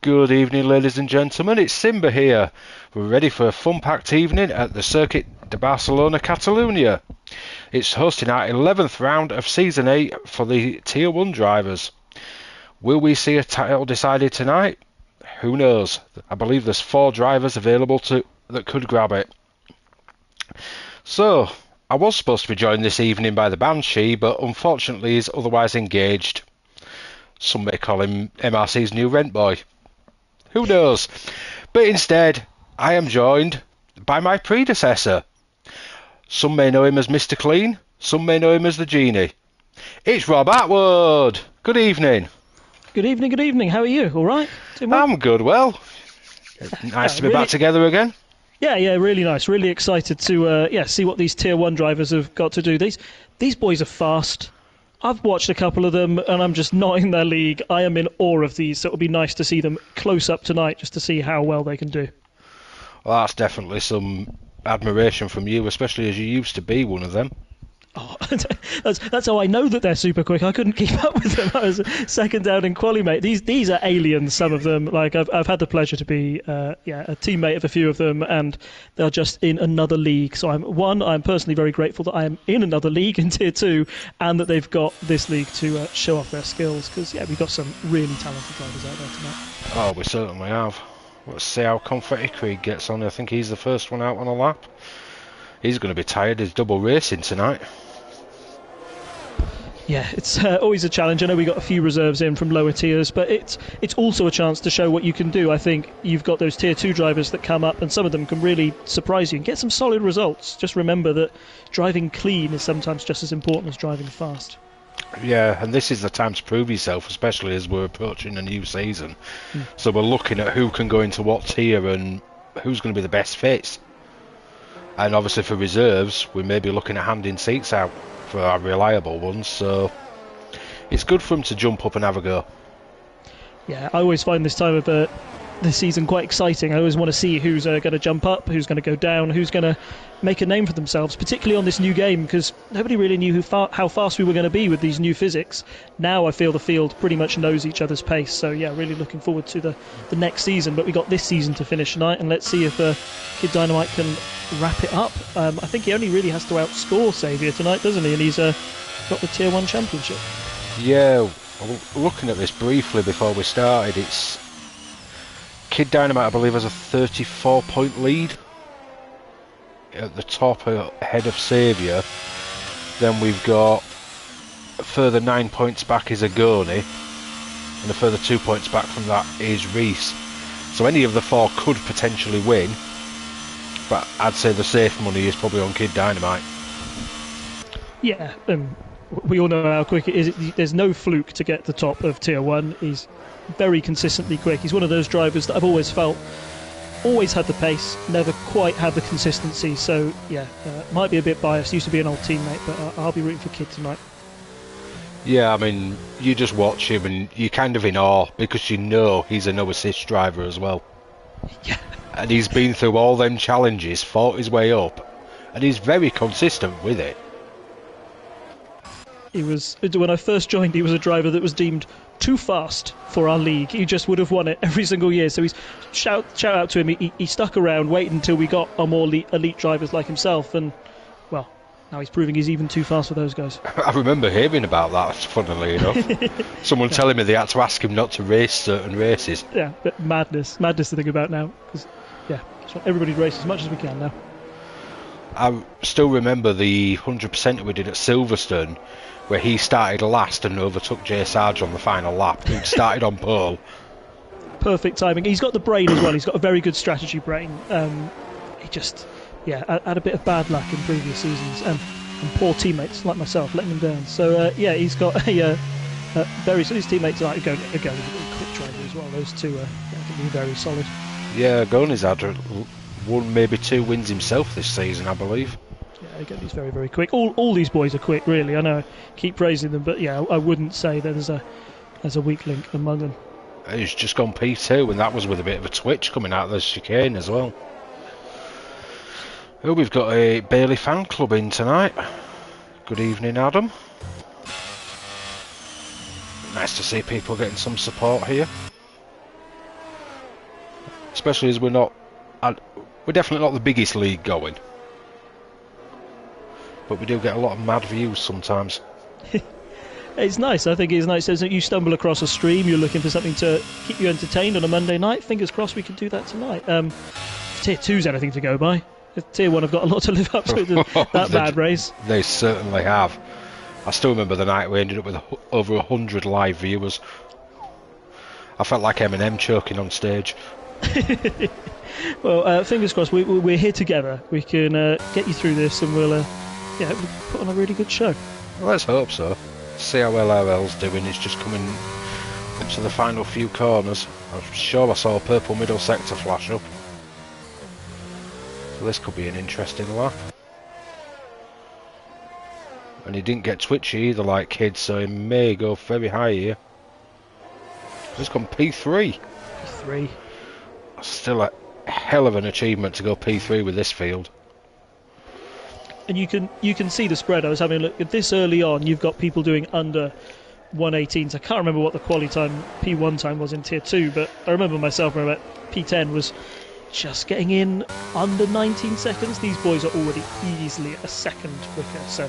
Good evening, ladies and gentlemen. It's Simba here. We're ready for a fun-packed evening at the Circuit de Barcelona, Catalunya. It's hosting our 11th round of Season 8 for the Tier 1 drivers. Will we see a title decided tonight? Who knows? I believe there's 4 drivers available that could grab it. So, I was supposed to be joined this evening by the Banshee, but unfortunately is otherwise engaged. Some may call him MRC's new rent boy. Who knows? But instead, I am joined by my predecessor. Some may know him as Mr. Clean, some may know him as the Genie. It's Rob Atwood. Good evening. Good evening, good evening. How are you? All right? I'm good, well. Nice to be back together again. Yeah, really nice. Really excited to see what these Tier 1 drivers have got to do. These boys are fast. I've watched a couple of them, and I'm just not in their league. I am in awe of these, so it'll be nice to see them close up tonight, just to see how well they can do. Well, that's definitely some admiration from you, especially as you used to be one of them. Oh, that's how I know that they're super quick. I couldn't keep up with them. I was second down in quali, mate. These are aliens, some of them. Like I've had the pleasure to be a teammate of a few of them, and they're just in another league. So I'm personally very grateful that I am in another league in Tier 2, and that they've got this league to show off their skills. Because we've got some really talented drivers out there tonight. Oh, we certainly have. Let's see how Confetti Creed gets on. I think he's the first one out on a lap. He's going to be tired. He's double racing tonight. Yeah, it's always a challenge. I know we got a few reserves in from lower tiers, but it's also a chance to show what you can do. I think you've got those Tier 2 drivers that come up, and some of them can really surprise you and get some solid results. Just remember that driving clean is sometimes just as important as driving fast. Yeah, and this is the time to prove yourself, especially as we're approaching a new season. So we're looking at who can go into what tier and who's going to be the best fits. And obviously for reserves, we may be looking at handing seats out for our reliable ones, so it's good for them to jump up and have a go. Yeah, I always find this time of the season quite exciting. I always want to see who's going to jump up, who's going to go down, who's going to make a name for themselves, particularly on this new game, because nobody really knew how fast we were going to be with these new physics. Now I feel the field pretty much knows each other's pace, so yeah, really looking forward to the next season. But we got this season to finish tonight, and let's see if Kid Dynamite can wrap it up. I think he only really has to outscore Xavier tonight, doesn't he? And he's got the Tier 1 championship. Yeah, looking at this briefly before we started, it's Kid Dynamite, I believe, has a 34-point lead at the top, ahead of Xavier. Then we've got a further 9 points back is Agoni, and a further 2 points back from that is Reese. So any of the 4 could potentially win, but I'd say the safe money is probably on Kid Dynamite. Yeah, we all know how quick it is. There's no fluke to get the top of Tier 1. He's very consistently quick. He's one of those drivers that I've always felt always had the pace, never quite had the consistency. So yeah, might be a bit biased. Used to be an old teammate, but I'll be rooting for Kid tonight. Yeah, I mean, you just watch him and you're kind of in awe because you know he's a no assist driver as well. Yeah. And he's been through all them challenges, fought his way up, and he's very consistent with it. He was, when I first joined, he was a driver that was deemed too fast for our league. He just would have won it every single year. So he's shout out to him. He stuck around, waited until we got our more elite drivers like himself, and well, now he's proving he's even too fast for those guys. I remember hearing about that, funnily enough. Someone telling me they had to ask him not to race certain races. Yeah, but madness to think about now. Because yeah, just want everybody to race as much as we can now. I still remember the 100% that we did at Silverstone, where he started last and overtook Jay Sarge on the final lap. He'd started on pole. Perfect timing. He's got the brain as well. He's got a very good strategy brain. He just, had a bit of bad luck in previous seasons, and poor teammates like myself letting him down. So he's got a very solid. His teammates tonight are going with a quick driver as well. Those two can be very solid. Yeah, Goni's had 1, maybe 2 wins himself this season, I believe. Yeah, again, he's very, very quick. All these boys are quick, really. I know I keep praising them, but yeah, I wouldn't say that there's a weak link among them. He's just gone P2, and that was with a bit of a twitch coming out of the chicane as well. Oh, we've got a Bailey fan club in tonight. Good evening, Adam. Nice to see people getting some support here. especially as we're definitely not the biggest league going, but we do get a lot of mad views sometimes. It's nice. I think it's nice as you stumble across a stream, you're looking for something to keep you entertained on a Monday night. Fingers crossed we can do that tonight. If Tier 2's anything to go by. If Tier 1 have got a lot to live up to that bad race. They certainly have. I still remember the night we ended up with over 100 live viewers. I felt like Eminem choking on stage. Well, fingers crossed. We're here together. We can get you through this, and we'll put on a really good show. Well, let's hope so. See how LRL's doing. It's just coming to the final few corners. I'm sure I saw a purple middle sector flash up. So this could be an interesting lap. And he didn't get twitchy either like Kidd, so he may go very high here. He's gone P3. P3. Still a hell of an achievement to go P3 with this field. And you can see the spread. I was having a look at this early on. You've got people doing under 1:18s. I can't remember what the quali time P1 time was in Tier 2, but I remember myself when P10 was just getting in under 19 seconds. These boys are already easily a second quicker. So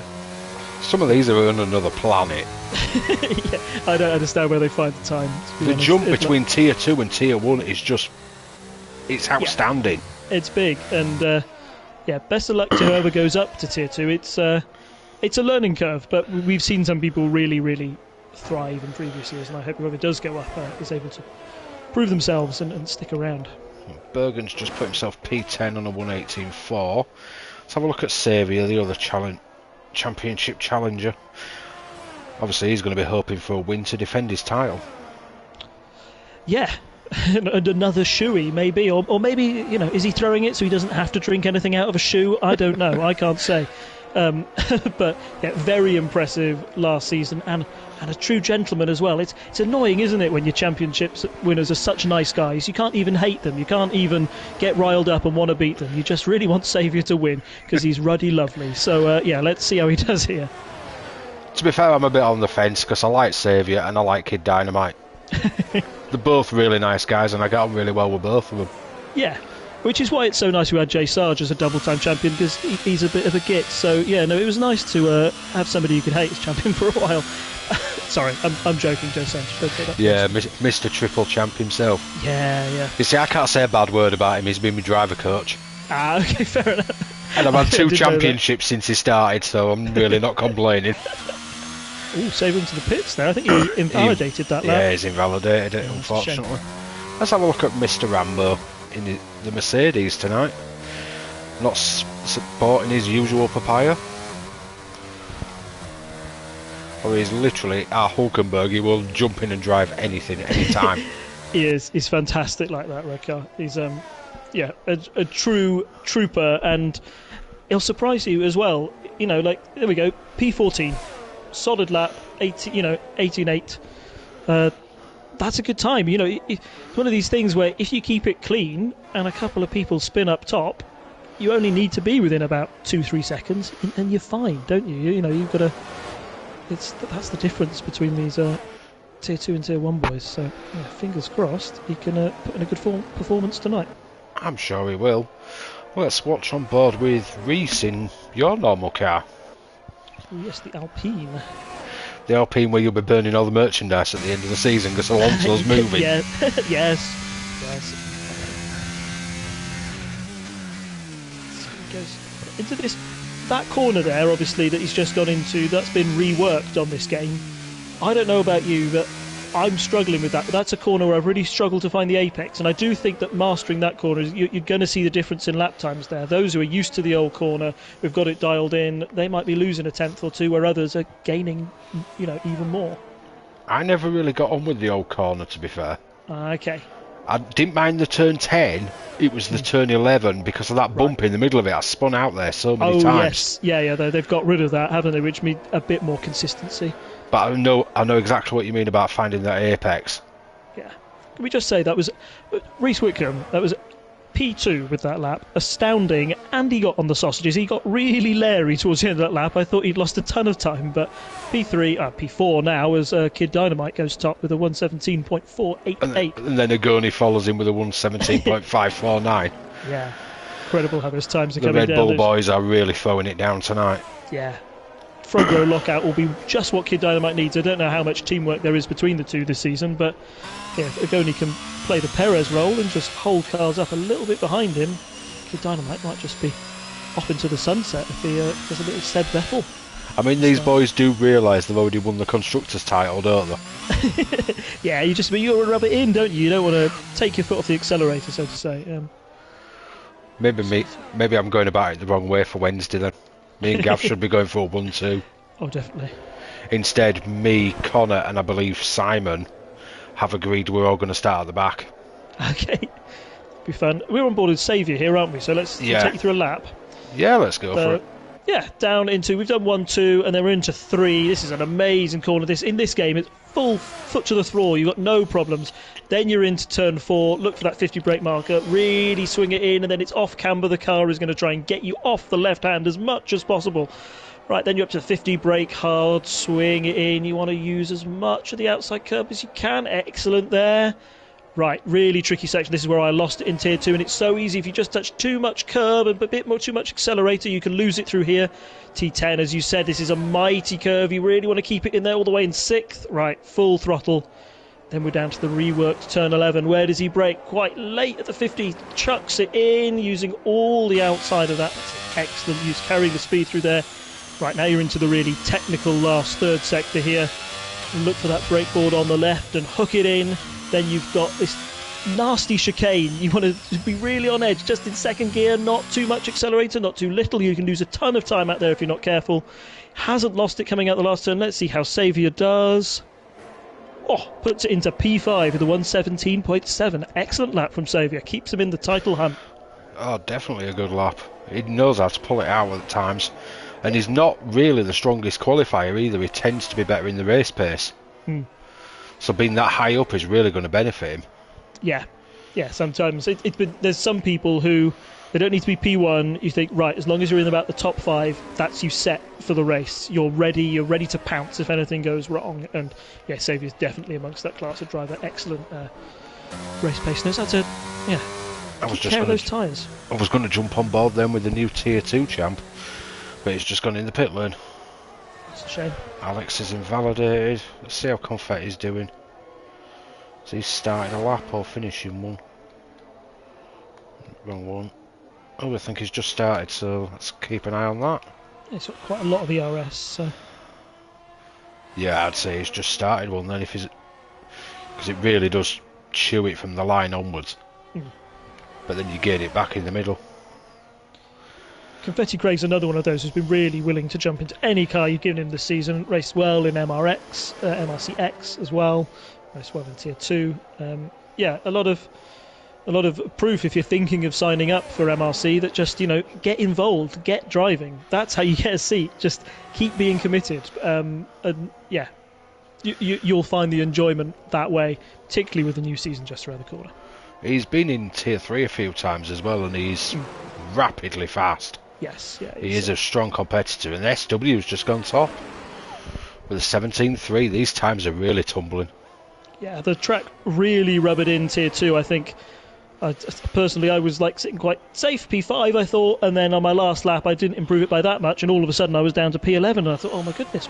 some of these are on another planet. Yeah, I don't understand where they find the time. The jump between Tier 2 and Tier 1 is just, it's outstanding. Yeah, it's big, and best of luck to whoever goes up to Tier 2. It's a learning curve, but we've seen some people really, really thrive in previous years, and I hope whoever does go up is able to prove themselves and stick around. Bergen's just put himself P10 on a 1:18.4. Let's have a look at Xavier, the other championship challenger. Obviously he's going to be hoping for a win to defend his title. Yeah. And another shoey maybe, or maybe, is he throwing it so he doesn't have to drink anything out of a shoe? I don't know. I can't say. But yeah, very impressive last season, and a true gentleman as well. It's annoying, isn't it, when your championships winners are such nice guys? You can't even hate them. You can't even get riled up and want to beat them. You just really want Xavier to win because he's ruddy lovely. So let's see how he does here. To be fair, I'm a bit on the fence because I like Xavier and I like Kid Dynamite. They're both really nice guys, and I get on really well with both of them. Yeah, which is why it's so nice we had Jay Sarge as a double-time champion, because he's a bit of a git. So yeah, no, it was nice to have somebody you could hate as champion for a while. Sorry, I'm joking, Jay Sarge. Don't take that. Yeah, Mr. Triple Champ himself. Yeah. You see, I can't say a bad word about him. He's been my driver coach. Ah, okay, fair enough. And I've had 2 championships since he started, so I'm really not complaining. Ooh, save him to the pits there. I think he invalidated that lap. Yeah, he's invalidated it, unfortunately. Let's have a look at Mr. Rambo in the Mercedes tonight. Not supporting his usual papaya. Or he's literally our Hulkenberg. He will jump in and drive anything, anytime. He is. He's fantastic like that, red car. He's a true trooper, and he'll surprise you as well. There we go, P14. Solid lap, 18.8. That's a good time. It's one of these things where if you keep it clean and a couple of people spin up top, you only need to be within about 2-3 seconds, and you're fine, don't you? You've got to. That's the difference between these Tier 2 and Tier 1 boys. So fingers crossed he can put in a good performance tonight. I'm sure he will. Let's watch on board with Reese in your normal car. Oh, yes, the Alpine. The Alpine where you'll be burning all the merchandise at the end of the season because Alonso's moving. Yeah, yes. So he goes into that corner there, obviously, that he's just gone into, that's been reworked on this game. I don't know about you, but I'm struggling with that. That's a corner where I've really struggled to find the apex, and I do think that mastering that corner, you're going to see the difference in lap times there. Those who are used to the old corner, who've got it dialed in, they might be losing a tenth or two, where others are gaining, even more. I never really got on with the old corner, to be fair. Okay. I didn't mind the turn 10. It was the turn 11 because of that bump in the middle of it. I spun out there so many times. Yes. Yeah. They've got rid of that, haven't they? Which means a bit more consistency. But I know exactly what you mean about finding that apex. Yeah. Can we just say that was Reese Whitcomb? That was P2 with that lap, astounding, and he got on the sausages. He got really leery towards the end of that lap. I thought he'd lost a ton of time, but P4 now as Kid Dynamite goes top with a 117.488. And then Agoni follows him with a 117.549. Yeah, incredible how those times are the coming down. The Red Bull boys are really throwing it down tonight. Yeah. Front row lockout will be just what Kid Dynamite needs. I don't know how much teamwork there is between the two this season, but yeah, if Agoni can play the Perez role and just hold cars up a little bit behind him, Kid Dynamite might just be off into the sunset if he does a little Seb Vettel. I mean, these boys do realise they've already won the Constructors' title, don't they? Yeah, you want to rub it in, don't you? You don't want to take your foot off the accelerator, so to say. Maybe I'm going about it the wrong way for Wednesday then. Me and Gav should be going for a 1-2. Oh, definitely. Instead, me, Connor, and I believe Simon have agreed we're all going to start at the back. Okay. Be fun. We're on board with Saviour here, aren't we? So let's take you through a lap. Yeah, let's go for it. Yeah, down into... We've done 1, 2, and then we're into 3. This is an amazing corner. In this game, it's full foot to the floor. You've got no problems. Then you're into turn 4. Look for that 50 brake marker. Really swing it in, and then it's off camber. The car is going to try and get you off the left hand as much as possible. Right, then you're up to 50, brake hard, swing it in. You want to use as much of the outside curb as you can. Excellent there. Right, really tricky section. This is where I lost it in Tier 2, and it's so easy. If you just touch too much curb and a bit more too much accelerator, you can lose it through here. T10, as you said, this is a mighty curve. You really want to keep it in there all the way in 6th. Right, full throttle. Then we're down to the reworked turn 11. Where does he brake? Quite late at the 50. Chucks it in, using all the outside of that. That's excellent use, carrying the speed through there. Right, now you're into the really technical last third sector here. Look for that brake board on the left and hook it in. Then you've got this nasty chicane. You want to be really on edge, just in 2nd gear, not too much accelerator, not too little. You can lose a ton of time out there if you're not careful. Hasn't lost it coming out the last turn. Let's see how Saviour does. Oh, puts it into P5 with a 117.7. Excellent lap from Saviour. Keeps him in the title hunt. Oh, definitely a good lap. He knows how to pull it out at times. And he's not really the strongest qualifier either. He tends to be better in the race pace. So being that high up is really going to benefit him. Yeah, sometimes. There's some people who, they don't need to be P1. You think, right, as long as you're in about the top 5, that's you set for the race. You're ready to pounce if anything goes wrong. And yeah, Saviour's definitely amongst that class of driver. Excellent race pace. Knows how to, take care of those tyres. I was going to jump on board then with the new Tier 2 champ, but he's just gone in the pit lane. That's a shame. Alex is invalidated. Let's see how Confetti's doing. Is he starting a lap or finishing one? Wrong one. Oh, I think he's just started, so let's keep an eye on that. He's got quite a lot of ERS, so... Yeah, I'd say he's just started one then, because it really does chew it from the line onwards. But then you get it back in the middle. Confetti Craig's another one of those who's been really willing to jump into any car you've given him this season. Raced well in MRCX as well. Raced well in Tier 2. A lot of proof if you're thinking of signing up for MRC that just, get involved, get driving. That's how you get a seat. Just keep being committed. You'll find the enjoyment that way, particularly with the new season just around the corner. He's been in Tier 3 a few times as well, and he's rapidly fast. Yes, yeah. He is a strong competitor, and SW's just gone top. With a 17.3, these times are really tumbling. Yeah, the track really rubbered in Tier 2, I think. Personally, I was sitting quite safe, P5 I thought, and then on my last lap I didn't improve it by that much, and all of a sudden I was down to P11, and I thought, oh my goodness,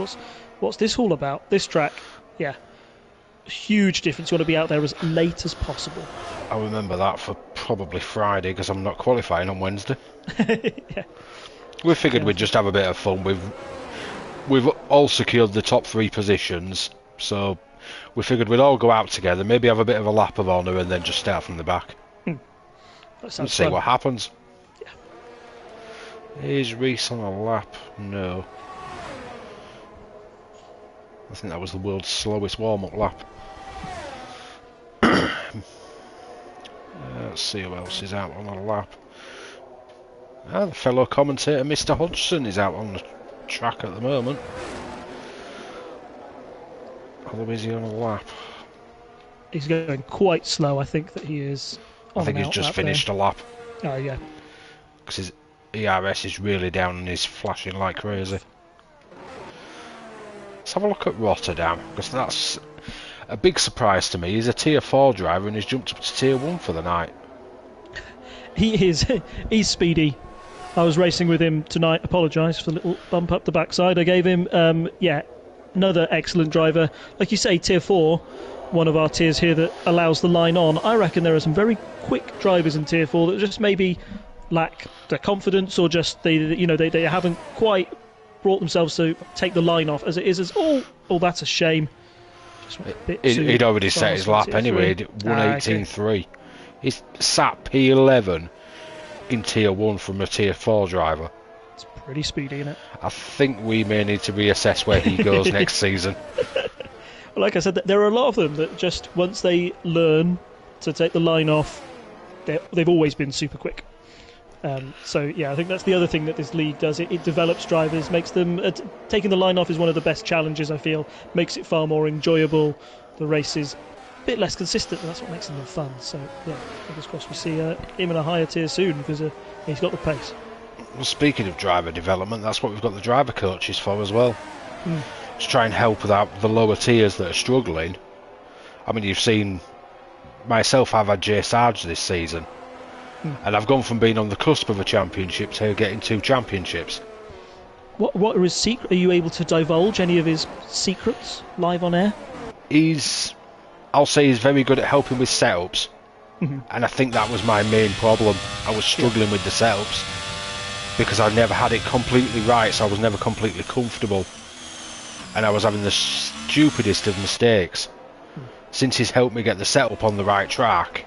what's this all about? This track, yeah, huge difference. You want to be out there as late as possible. I remember that for probably Friday, because I'm not qualifying on Wednesday. Yeah. We figured we'd just have a bit of fun. We've all secured the top 3 positions, so we figured we'd all go out together, maybe have a bit of a lap of honour, and then just start from the back. And see what happens. Yeah. Is Reese on a lap? No. I think that was the world's slowest warm-up lap. Let's see who else is out on a lap. The fellow commentator Mr. Hodgson is out on the track at the moment. Although is he on a lap? He's going quite slow, I think that he is. I think he's just finished a lap. Oh, yeah. Because his ERS is really down and he's flashing like crazy. Let's have a look at Rotterdam, because that's a big surprise to me. He's a tier 4 driver and he's jumped up to tier 1 for the night. He's speedy. I was racing with him tonight. Apologise for the little bump up the backside I gave him. Another excellent driver. Like you say, tier 4, one of our tiers here that allows the line on. I reckon there are some very quick drivers in tier 4 that just maybe lack their confidence, or just they haven't quite brought themselves to take the line off as it is. That's a shame. He'd already set his lap anyway. He'd 1:18.3. He's sat P11 in tier 1 from a tier 4 driver. It's pretty speedy, isn't it? I think we may need to reassess where he goes next season. Well, like I said, there are a lot of them that just once they learn to take the line off, they've always been super quick. I think that's the other thing that this league does. It develops drivers, makes them... taking the line off is one of the best challenges, I feel. Makes it far more enjoyable. The race is a bit less consistent, and that's what makes them fun. So, yeah, fingers crossed we see him in a higher tier soon, because he's got the pace. Well, speaking of driver development, that's what we've got the driver coaches for as well. To try and help with the lower tiers that are struggling. I mean, you've seen myself, I've had Jay Sarge this season. And I've gone from being on the cusp of a championship to getting 2 championships. What are his secret? Are you able to divulge any of his secrets live on air? I'll say he's very good at helping with setups. And I think that was my main problem. I was struggling with the setups because I never had it completely right, so I was never completely comfortable. And I was having the stupidest of mistakes. Since he's helped me get the setup on the right track,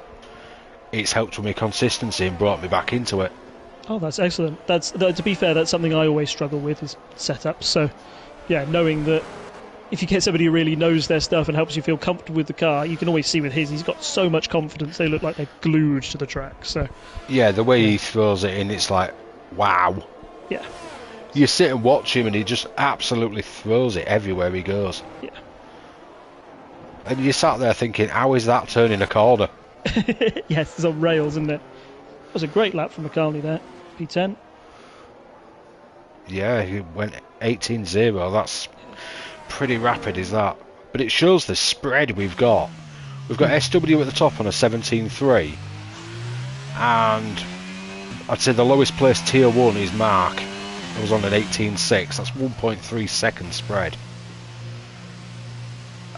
it's helped with my consistency and brought me back into it. Oh, that's excellent. To be fair, that's something I always struggle with, is setups. So, yeah, knowing that if you get somebody who really knows their stuff and helps you feel comfortable with the car, you can always see with he's got so much confidence. They look like they're glued to the track. So, yeah, the way he throws it in, it's like, wow. Yeah. You sit and watch him and he just absolutely throws it everywhere he goes. Yeah. And you sat there thinking, how is that turning a corner? Yes, it's on rails, isn't it? That was a great lap from McCartney there. P10. Yeah, he went 18.0. That's pretty rapid, is that? But it shows the spread we've got. We've got SW at the top on a 17.3. And I'd say the lowest placed tier 1 is Mark. It was on an 18.6. That's 1.3 second spread.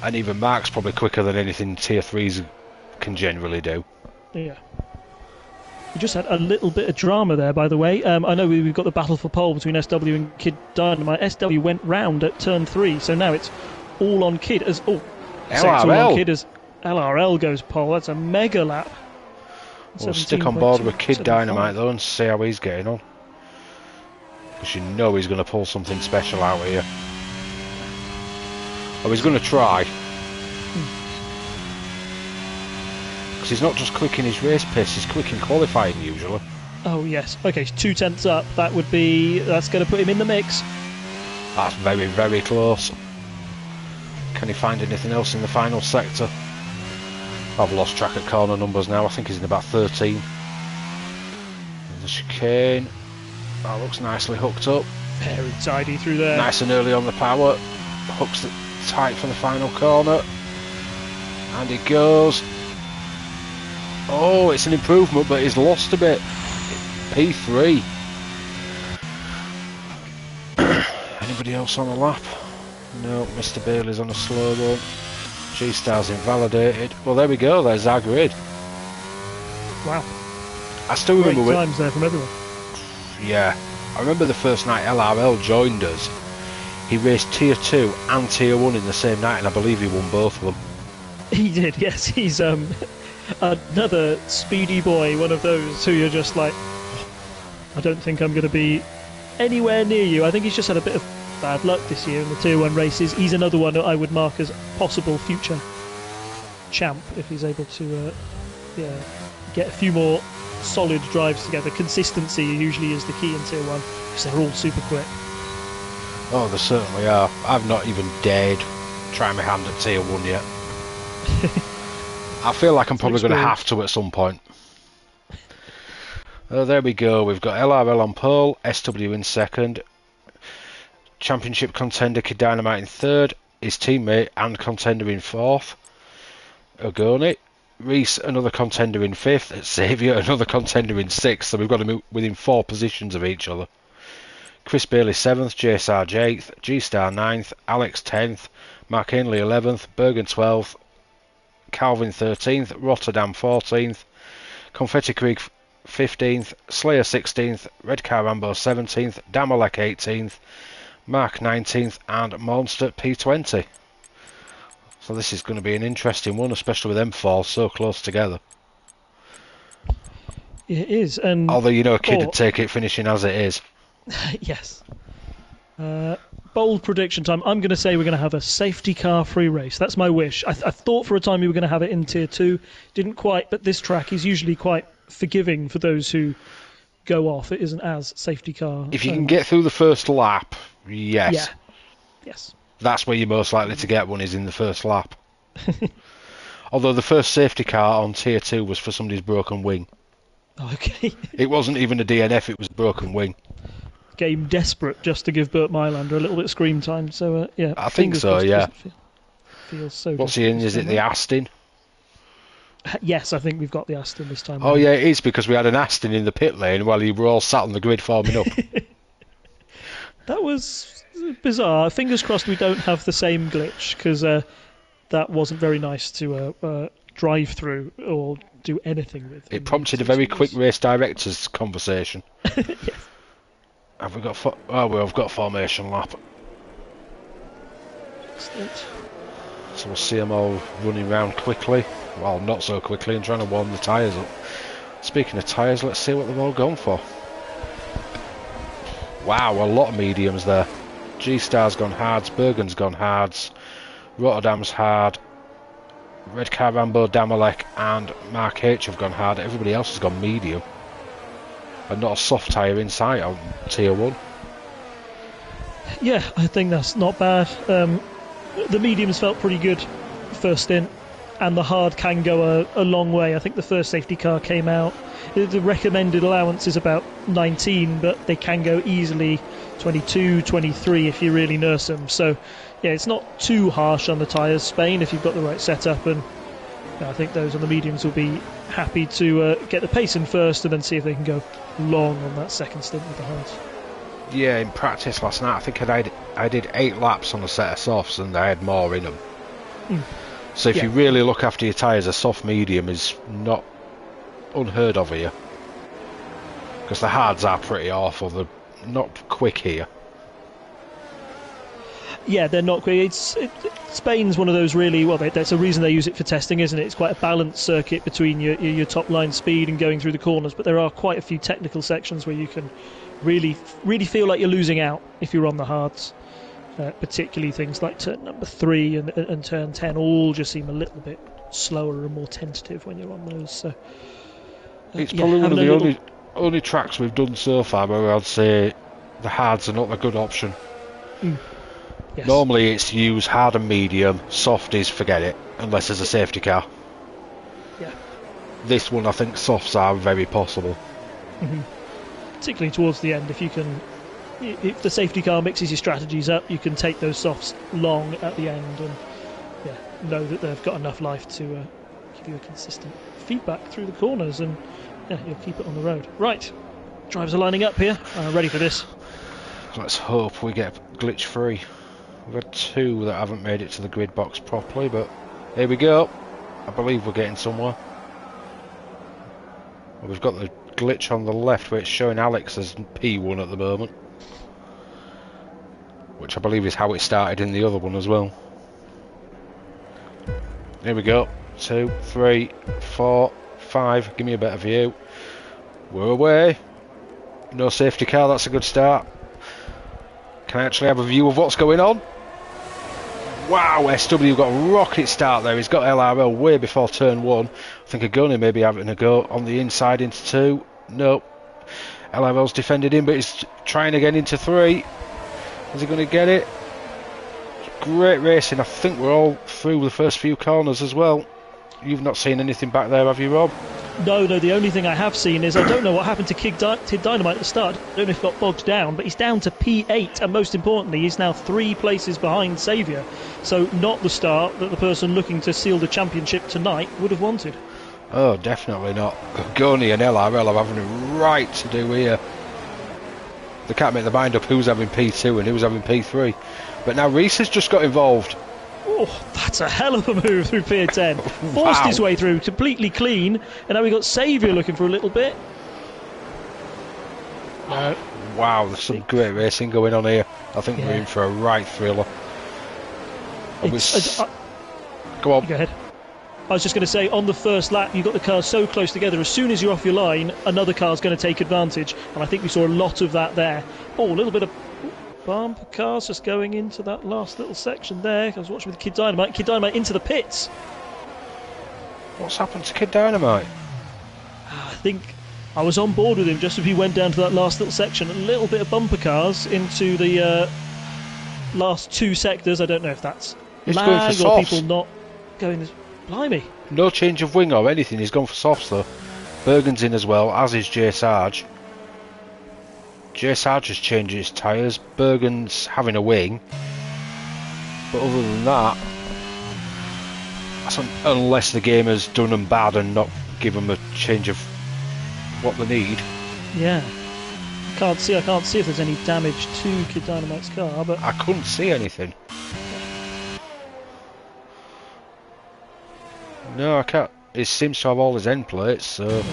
And even Mark's probably quicker than anything tier 3s can generally do. Yeah. We just had a little bit of drama there, by the way. I know we've got the battle for pole between SW and Kid Dynamite. SW went round at turn 3, so now it's all on Kid as... Oh, it's all on Kid as LRL goes pole. That's a mega lap. We'll stick on board with Kid Dynamite, though, and see how he's getting on. Because you know he's going to pull something special out here. Oh, he's going to try. Because he's not just quick in his race pace, he's quick in qualifying usually. Oh yes, okay, 2 tenths up, that's going to put him in the mix. That's very, very close. Can he find anything else in the final sector? I've lost track of corner numbers now, I think he's in about 13. There's a chicane. That looks nicely hooked up. Very tidy through there. Nice and early on the power. Hooks it tight for the final corner. And he goes. Oh, it's an improvement, but he's lost a bit. P3. Anybody else on the lap? No, Mr. Bailey's on a slow one. G-Star's invalidated. Well, there we go, there's our grid. Wow. I still remember... Great times there from everyone. Yeah. I remember the first night LRL joined us. He raced Tier 2 and Tier 1 in the same night, and I believe he won both of them. He did, yes. He's another speedy boy, one of those who you're just like, I don't think I'm going to be anywhere near you. I think he's just had a bit of bad luck this year in the Tier 1 races. He's another one that I would mark as possible future champ if he's able to get a few more solid drives together. Consistency usually is the key in Tier 1 because they're all super quick. Oh, they certainly are. I've not even dared try my hand at Tier 1 yet. I feel like I'm probably going to have to at some point. Oh, there we go. We've got LRL on pole, SW in second, championship contender Kid Dynamite in third, his teammate and contender in fourth, Ogoni. Reese, another contender in fifth. Xavier, another contender in sixth. So we've got to move within 4 positions of each other. Chris Bailey 7th, J Sarge 8th, G Star 9th, Alex 10th, Mark Ainley 11th, Bergen 12th, Calvin 13th, Rotterdam 14th, Confetti Creek 15th, Slayer 16th, Red Car Rambo 17th, Damalek 18th, Mark 19th, and Monster P20. So this is going to be an interesting one, especially with them 4 so close together. It is, and although you know a kid would take it finishing as it is. Yes. Bold prediction time. I'm going to say we're going to have a safety car free race. That's my wish. I thought for a time we were going to have it in Tier 2. Didn't quite, but this track is usually quite forgiving for those who go off. It isn't as safety car. If you can get through the first lap, yes. Yeah. Yes. That's where you're most likely to get one, is in the first lap. Although the first safety car on Tier 2 was for somebody's broken wing. Okay. It wasn't even a DNF, it was a broken wing. Game desperate just to give Burt Mylander a little bit of screen time. So, yeah. I think so, yeah. Feels so. What's he in? Is it the Aston? Yes, I think we've got the Aston this time. Oh, yeah, it is, because we had an Aston in the pit lane while you were all sat on the grid forming up. That was bizarre. Fingers crossed we don't have the same glitch, because that wasn't very nice to drive through or do anything with. It prompted a very quick race director's conversation. Yes. Have we got... we've got formation lap. Excellent. So we'll see them all running around quickly. Well, not so quickly, and trying to warm the tyres up. Speaking of tyres, let's see what they've all gone for. Wow, a lot of mediums there. G-Star's gone hards, Bergen's gone hards, Rotterdam's hard, Red Car Rambo, Damalek and Mark H have gone hard. Everybody else has gone medium. And not a soft tyre in sight on Tier 1. Yeah, I think that's not bad. The mediums felt pretty good first stint, and the hard can go a long way. I think the first safety car came out. The recommended allowance is about 19, but they can go easily 22, 23 if you really nurse them. So, yeah, it's not too harsh on the tyres, Spain, if you've got the right setup. And I think those on the mediums will be happy to get the pace in first and then see if they can go long on that second stint with the hards. Yeah, in practice last night, I think I did 8 laps on a set of softs and I had more in them. So if you really look after your tyres, a soft medium is not unheard of here. Because the hards are pretty awful, they're not quick here. Yeah, they're not quick. Spain's one of those really, well, that's a reason they use it for testing, isn't it? It's quite a balanced circuit between your top line speed and going through the corners, but there are quite a few technical sections where you can really feel like you're losing out if you're on the hards. Particularly things like turn number 3 and turn 10 all just seem a little bit slower and more tentative when you're on those. So it's probably one of the only tracks we've done so far where I'd say the hards are not a good option. Yes. Normally it's use hard and medium, softies forget it, unless there's a safety car. Yeah. This one I think softs are very possible. Particularly towards the end, if the safety car mixes your strategies up, you can take those softs long at the end and know that they've got enough life to give you a consistent feedback through the corners, and you'll keep it on the road. Right, drivers are lining up here, ready for this. Let's hope we get glitch free. We've had 2 that haven't made it to the grid box properly, but here we go. I believe we're getting somewhere. Well, we've got the glitch on the left where it's showing Alex as P1 at the moment, which I believe is how it started in the other one as well. Here we go. 2, 3, 4, 5. Give me a better view. We're away. No safety car, that's a good start. Can I actually have a view of what's going on? Wow, SW got a rocket start there. He's got LRL way before turn 1. I think Agoni may be having a go on the inside into 2. Nope. LRL's defended him, but he's trying again into 3. Is he going to get it? Great racing. I think we're all through the first few corners as well. You've not seen anything back there, have you, Rob? No, the only thing I have seen is I don't know what happened to Kid Dynamite at the start. I don't know if he got bogged down, but he's down to P8, and most importantly, he's now 3 places behind Saviour. So not the start that the person looking to seal the championship tonight would have wanted. Oh, definitely not. Gurney and LRL are having a right to do here. They can't make their mind up who's having P2 and who's having P3. But now Reese has just got involved. Oh, that's a hell of a move through Pier 10. Forced his way through, completely clean, and now we got Saviour looking for a little bit. No. Wow, there's some great racing going on here. I think we're in for a right thriller. Go on. Go ahead. I was just going to say, on the first lap, you got the cars so close together. As soon as you're off your line, another car's going to take advantage, and I think we saw a lot of that there. Oh, a little bit of bumper cars just going into that last little section there. I was watching with Kid Dynamite. Kid Dynamite into the pits. What's happened to Kid Dynamite? I think I was on board with him just as he went down to that last little section. A little bit of bumper cars into the last 2 sectors. I don't know if that's lag or people not going as... Blimey. No change of wing or anything. He's gone for softs though. Bergen's in as well, as is J Sarge. J Sarge has changed his tyres. Bergen's having a wing. But other than that, unless the game has done them bad and not give them a change of what they need. Yeah. I can't see if there's any damage to Kid Dynamite's car, but I couldn't see anything. No, I can't. It seems to have all his end plates, so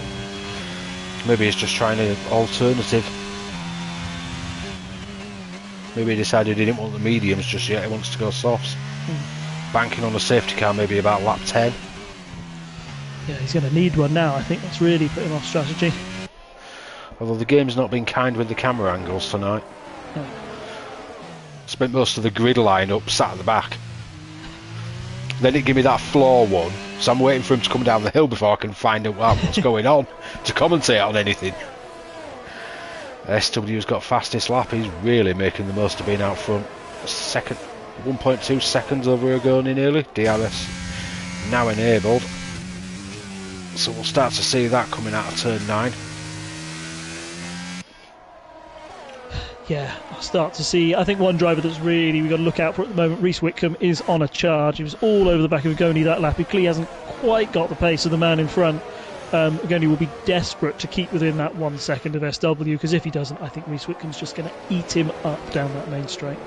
maybe he's just trying an alternative. Maybe he decided he didn't want the mediums just yet, he wants to go softs. Banking on a safety car maybe about lap 10. Yeah, he's going to need one now. I think that's really put him off strategy. Although the game's not been kind with the camera angles tonight. No. Spent most of the grid line up, sat at the back. Then it gave me that floor one, so I'm waiting for him to come down the hill before I can find out what's going on to commentate on anything. SW's got fastest lap. He's really making the most of being out front. Second, 1.2 seconds over Agoni nearly. DRS now enabled, so we'll start to see that coming out of turn 9. Yeah, I'll start to see. I think one driver that's really we've got to look out for at the moment, Reese Whitcomb, is on a charge. He was all over the back of Agoni that lap. He clearly hasn't quite got the pace of the man in front. Agoni will be desperate to keep within that 1 second of SW, because if he doesn't, I think Reese Whitcomb's just going to eat him up down that main straight.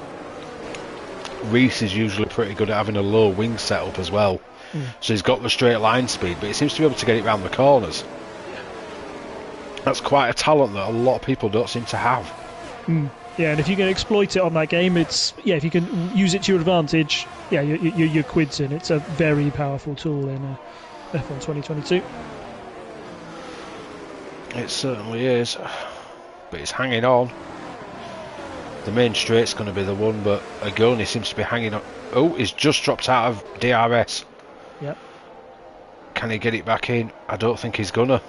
Reese is usually pretty good at having a low wing setup as well. So he's got the straight line speed, but he seems to be able to get it round the corners. That's quite a talent that a lot of people don't seem to have. Yeah, and if you can exploit it on that game, if you can use it to your advantage, yeah, you're quids in. It's a very powerful tool in F1 2022. It certainly is, but it's hanging on. The main straight's going to be the one, but Agoni seems to be hanging on. Oh, he's just dropped out of DRS. Yep. Can he get it back in? I don't think he's gonna.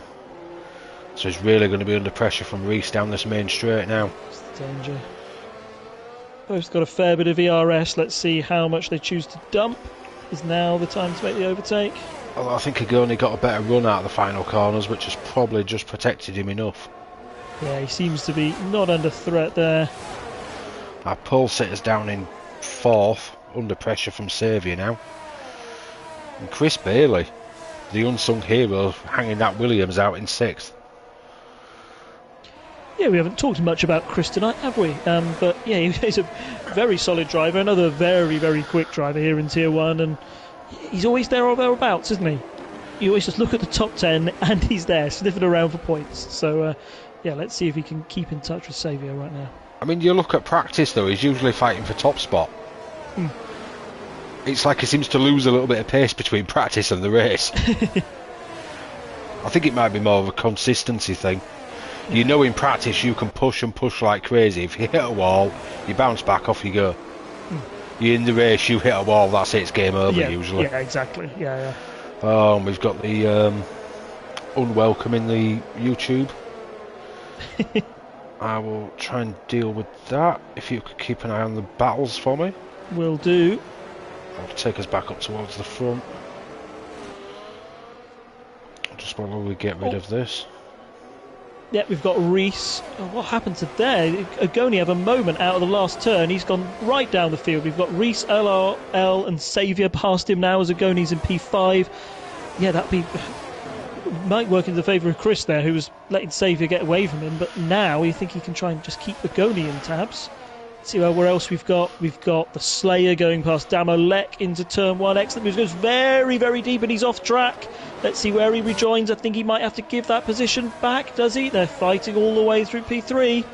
So he's really going to be under pressure from Reese down this main straight now. It's the danger. Both got a fair bit of ERS. Let's see how much they choose to dump. Is now the time to make the overtake? Although I think Agoni got a better run out of the final corners, which has probably just protected him enough. Yeah, he seems to be not under threat there. Our pole sitter's down in 4th, under pressure from Saviour now. And Chris Bailey, the unsung hero, hanging that Williams out in 6th. Yeah, we haven't talked much about Chris tonight, have we? But yeah, he's a very solid driver, another very, very quick driver here in Tier 1, and he's always there or thereabouts, isn't he? You always just look at the top 10 and he's there, sniffing around for points. So, yeah, let's see if he can keep in touch with Saviour right now. I mean, you look at practice, though, he's usually fighting for top spot. It's like he seems to lose a little bit of pace between practice and the race. I think it might be more of a consistency thing. You know, in practice you can push and push like crazy. If you hit a wall, you bounce back, off you go. You're in the race, you hit a wall, that's it, it's game over usually. Yeah, exactly. Yeah. We've got the unwelcome in the YouTube. I will try and deal with that. If you could keep an eye on the battles for me. Will do. I'll take us back up towards the front. Just While we get rid of this. Yeah, we've got Reese. Oh, what happened to there? Agoni have a moment out of the last turn. He's gone right down the field. We've got Reese, LRL, and Saviour past him now as Agoni's in P5. Yeah, might work in the favour of Chris there, who was letting Saviour get away from him. But now you think he can try and just keep Agoni in tabs. Let's see where else we've got. We've got the Slayer going past Damolek into turn 1. Excellent move. Goes very, very deep and he's off track. Let's see where he rejoins. I think he might have to give that position back, does he? They're fighting all the way through P3.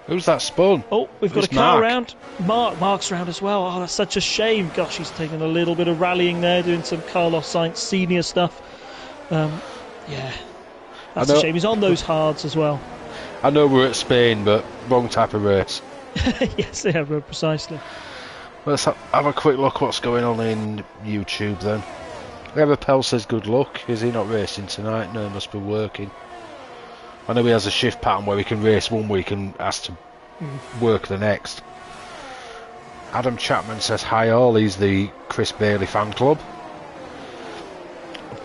Who's that spawn? Oh, we've got a car around. Mark's around as well. Oh, that's such a shame. Gosh, he's taken a little bit of rallying there, doing some Carlos Sainz senior stuff. Yeah, that's a shame. He's on those hards as well. I know we're at Spain, but wrong type of race. Yes, they have, precisely. Let's have a quick look what's going on in YouTube then. Everpel says good luck. Is he not racing tonight? No, he must be working. I know he has a shift pattern where he can race one week and has to work the next. Adam Chapman says hi all. He's the Chris Bailey fan club.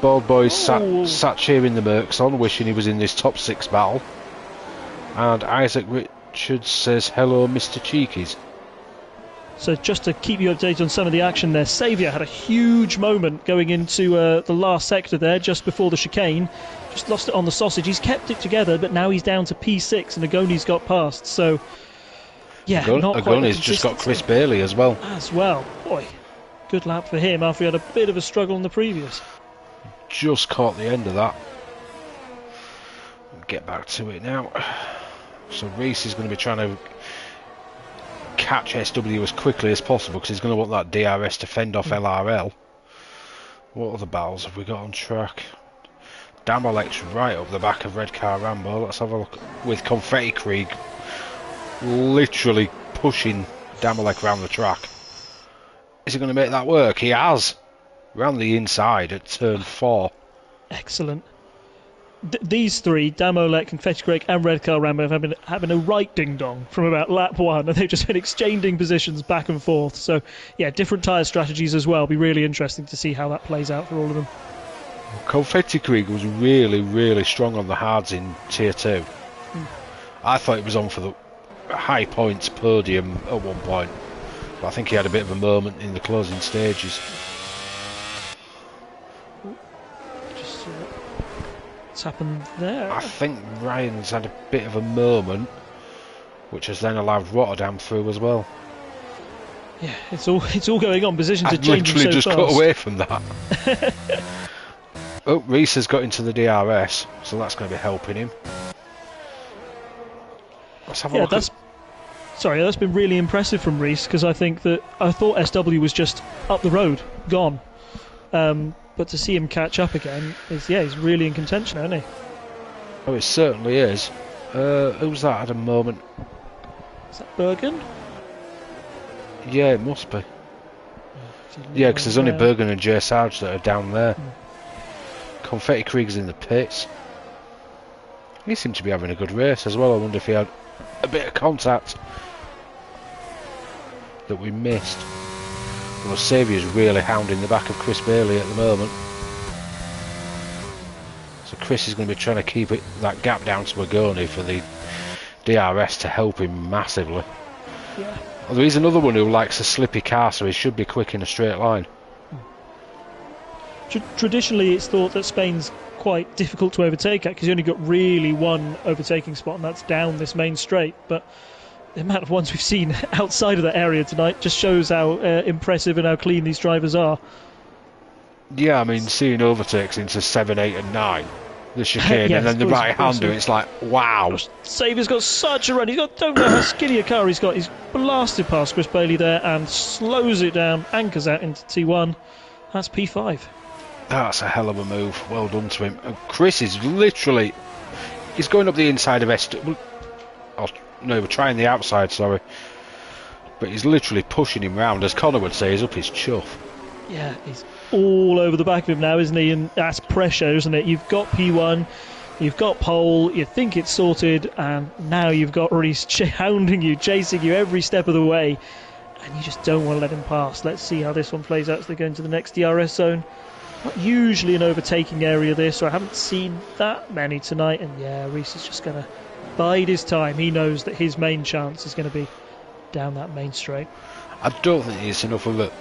Bald Boys sat cheering the Mercs on, wishing he was in this top 6 battle. And Isaac Richards says hello Mr. Cheekies. So just to keep you updated on some of the action there, Saviour had a huge moment going into the last sector there, just before the chicane. Just lost it on the sausage. He's kept it together, but now he's down to P6 and Agoni's got past. So, yeah, not quite. Agoni's just got Chris Bailey as well. Boy, good lap for him after he had a bit of a struggle in the previous. Just caught the end of that. Get back to it now. So Reese is going to be trying to catch SW as quickly as possible because he's going to want that DRS to fend off LRL. What other battles have we got on track? Damolek's right up the back of Red Car Rambo. Let's have a look with Confetti Krieg literally pushing Damolek around the track. Is he going to make that work? He has. Round the inside at turn 4. Excellent. These three, Damolek, Confetti Krieg and Red Car Rambo, have been having a right ding-dong from about lap 1, and they've just been exchanging positions back and forth. So, yeah, different tyre strategies as well. It'll be really interesting to see how that plays out for all of them. Confetti Krieg was really, really strong on the hards in Tier 2. I thought it was on for the high points podium at one point, but I think he had a bit of a moment in the closing stages. What's happened there? I think Ryan's had a bit of a moment, which has then allowed Rotterdam through as well. Yeah, it's all going on. Positions are changing so fast. Literally just got away from that. Oh, Reese has got into the DRS, so that's going to be helping him. Let's have a look. That's been really impressive from Reese, because I thought SW was just up the road, gone. But to see him catch up again, he's really in contention, isn't he? Oh, it certainly is. Who's that at a moment? Is that Bergen? Yeah, it must be. Yeah, because there's only Bergen and Jay Sarge that are down there. Confetti Krieg's in the pits. He seemed to be having a good race as well. I wonder if he had a bit of contact that we missed. Well, Saviour's really hounding the back of Chris Bailey at the moment. So Chris is going to be trying to keep that gap down to Agoni for the DRS to help him massively. Yeah. Well, there is another one who likes a slippy car, so he should be quick in a straight line. Traditionally, it's thought that Spain's quite difficult to overtake at because you only got really one overtaking spot, and that's down this main straight. But the amount of ones we've seen outside of that area tonight just shows how impressive and how clean these drivers are. Yeah, I mean, seeing overtakes into 7, 8 and 9, the chicane, and then the right-hander, it's like, wow. Saviour's got such a run. Don't know how skinny a car he's got. He's blasted past Chris Bailey there and slows it down, anchors out into T1. That's P5. That's a hell of a move. Well done to him. And Chris is literally... He's going up the inside of SW. No, we're trying the outside, sorry. But he's literally pushing him round. As Connor would say, he's up his chuff. Yeah, he's all over the back of him now, isn't he? And that's pressure, isn't it? You've got P1, you've got pole, you think it's sorted, and now you've got Reese hounding you, chasing you every step of the way. And you just don't want to let him pass. Let's see how this one plays out as they go into the next DRS zone. not usually an overtaking area this, so I haven't seen that many tonight. And yeah, Reese is just going to bide his time. He knows that his main chance is going to be down that main straight. I don't think it's enough of a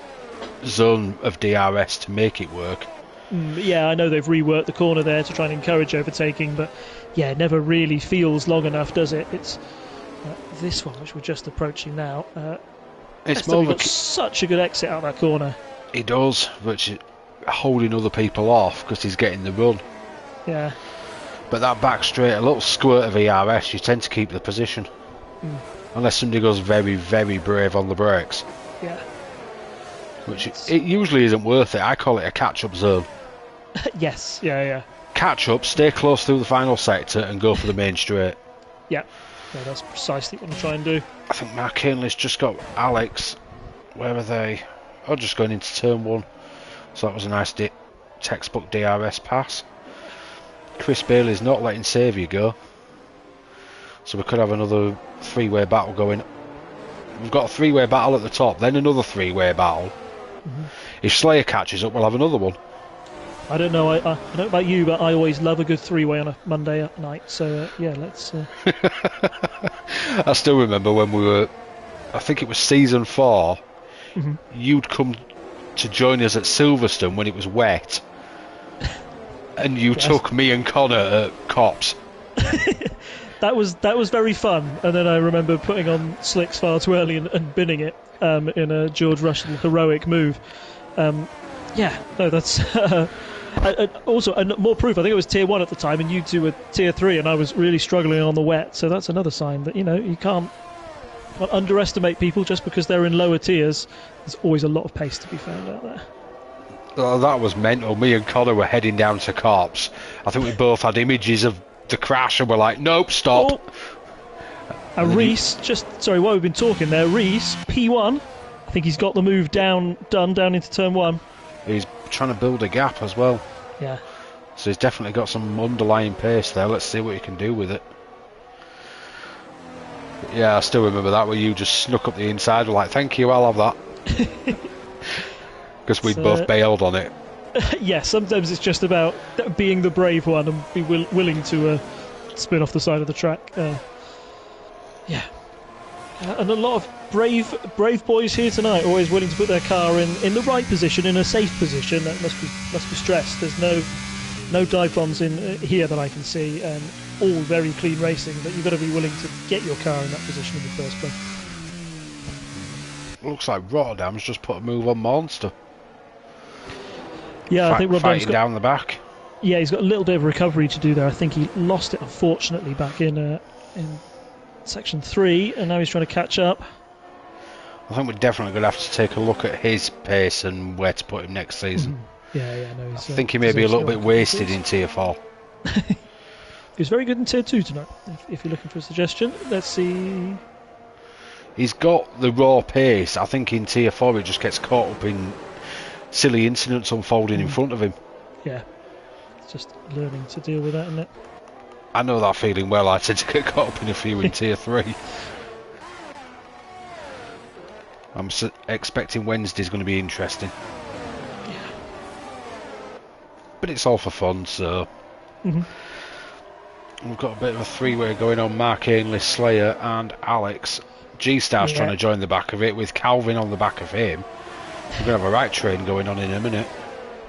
zone of DRS to make it work. Yeah, I know they've reworked the corner there to try and encourage overtaking, but yeah, it never really feels long enough, does it? It's this one, which we're just approaching now. It's more got such a good exit out of that corner. He does, but holding other people off because he's getting the run. Yeah. But that back straight, a little squirt of ERS, you tend to keep the position. Unless somebody goes very, very brave on the brakes. Yeah. Which it usually isn't worth it. I call it a catch-up zone. Yes, yeah. Catch up, stay close through the final sector and go for the main straight. Yeah, that's precisely what I'm trying to do. I think Mark Hanley's just got Alex. Where are they? Oh, just going into turn 1. So that was a nice textbook DRS pass. Chris Bailey's not letting Saviour go. So we could have another three-way battle going. We've got a three-way battle at the top, then another three-way battle. If Slayer catches up, we'll have another one. I don't know. I don't know about you, but I always love a good three-way on a Monday night. So yeah, let's. I still remember when we were. I think it was season 4. You'd come to join us at Silverstone when it was wet, and you took me and Connor at Cops. That was very fun. And then I remember putting on slicks far too early and binning it in a George Russell heroic move. That's. Also, more proof. I think it was tier 1 at the time, and you two were tier 3, and I was really struggling on the wet. So that's another sign that you can't underestimate people just because they're in lower tiers. There's always a lot of pace to be found out there. Oh, that was mental. Me and Connor were heading down to Corps. I think we both had images of the crash, and we're like, "Nope, stop." And Reese, while we've been talking there, Reese P1. I think he's got the move done down into turn 1. He's trying to build a gap as well. Yeah. So he's definitely got some underlying pace there. Let's see what he can do with it. Yeah, I still remember that where you just snuck up the inside. We're like, thank you, I'll have that. Because we'd both bailed on it. Yeah, sometimes it's just about being the brave one and be willing to spin off the side of the track. Yeah. And a lot of brave boys here tonight, always willing to put their car in the right position, in a safe position. That must be stressed. There's no dive bombs in here that I can see, and all very clean racing. But you've got to be willing to get your car in that position in the first place. Looks like Rotterdam's just put a move on Monster. Yeah, I think Rotterdam's got down the back. Yeah, he's got a little bit of recovery to do there. I think he lost it, unfortunately, back in Section 3, and now he's trying to catch up. I think we're definitely going to have to take a look at his pace and where to put him next season. No, I think he may be a little bit wasted in Tier 4. He was very good in Tier 2 tonight, if you're looking for a suggestion. Let's see. He's got the raw pace. I think in Tier 4 he just gets caught up in silly incidents unfolding in front of him. Yeah, it's just learning to deal with that, isn't it? I know that feeling well. I tend to get caught up in a few in Tier 3. I'm expecting Wednesday's going to be interesting. Yeah. But it's all for fun, so... We've got a bit of a three-way going on. Mark Ainley, Slayer and Alex. G-Star's trying to join the back of it with Calvin on the back of him. We're going to have a right train going on in a minute.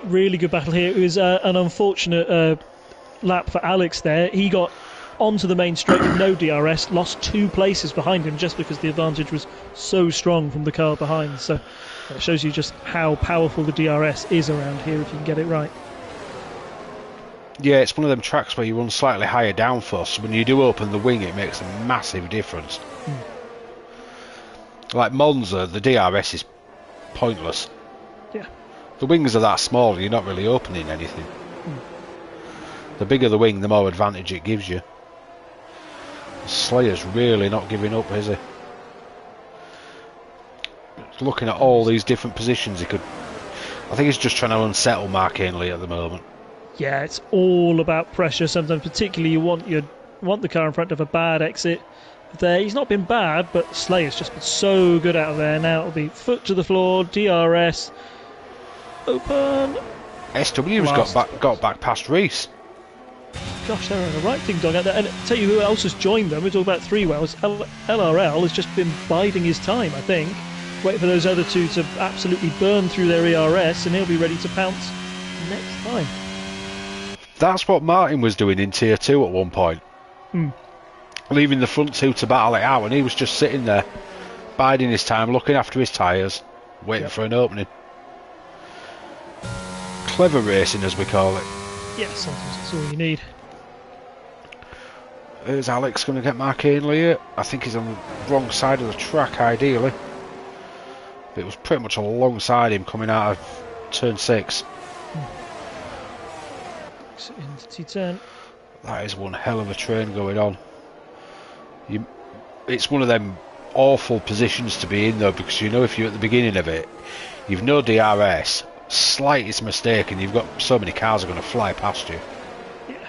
Really good battle here. It was an unfortunate lap for Alex there. He got onto the main straight with no DRS, lost 2 places behind him just because the advantage was so strong from the car behind. So it shows you just how powerful the DRS is around here if you can get it right. Yeah, it's one of them tracks where you run slightly higher downforce. So when you do open the wing, it makes a massive difference. Like Monza, the DRS is pointless. Yeah. The wings are that small, you're not really opening anything. The bigger the wing, the more advantage it gives you. Slayer's really not giving up, is he? Looking at all these different positions he could... I think he's just trying to unsettle Mark Ainley at the moment. Yeah, it's all about pressure. Sometimes particularly you want the car in front of a bad exit. There, he's not been bad, but Slayer's just been so good out of there. Now it'll be foot to the floor, DRS, open. SW's got back past Reese. Gosh, they're on the right thing, Dog. And I'll tell you who else has joined them. We talk about 3 wells. LRL has just been biding his time, I think. Wait for those other two to absolutely burn through their ERS, and he'll be ready to pounce next time. That's what Martin was doing in Tier 2 at one point. Leaving the front two to battle it out, and he was just sitting there, biding his time, looking after his tyres, waiting for an opening. Clever racing, as we call it. Yeah, sometimes that's all you need. Is Alex going to get Mark Ainley here? I think he's on the wrong side of the track, ideally. But it was pretty much alongside him coming out of turn 6. Into T10. That is one hell of a train going on. It's one of them awful positions to be in, though, because you know if you're at the beginning of it, you've no DRS, slightest mistake, and you've got so many cars are going to fly past you. Yeah.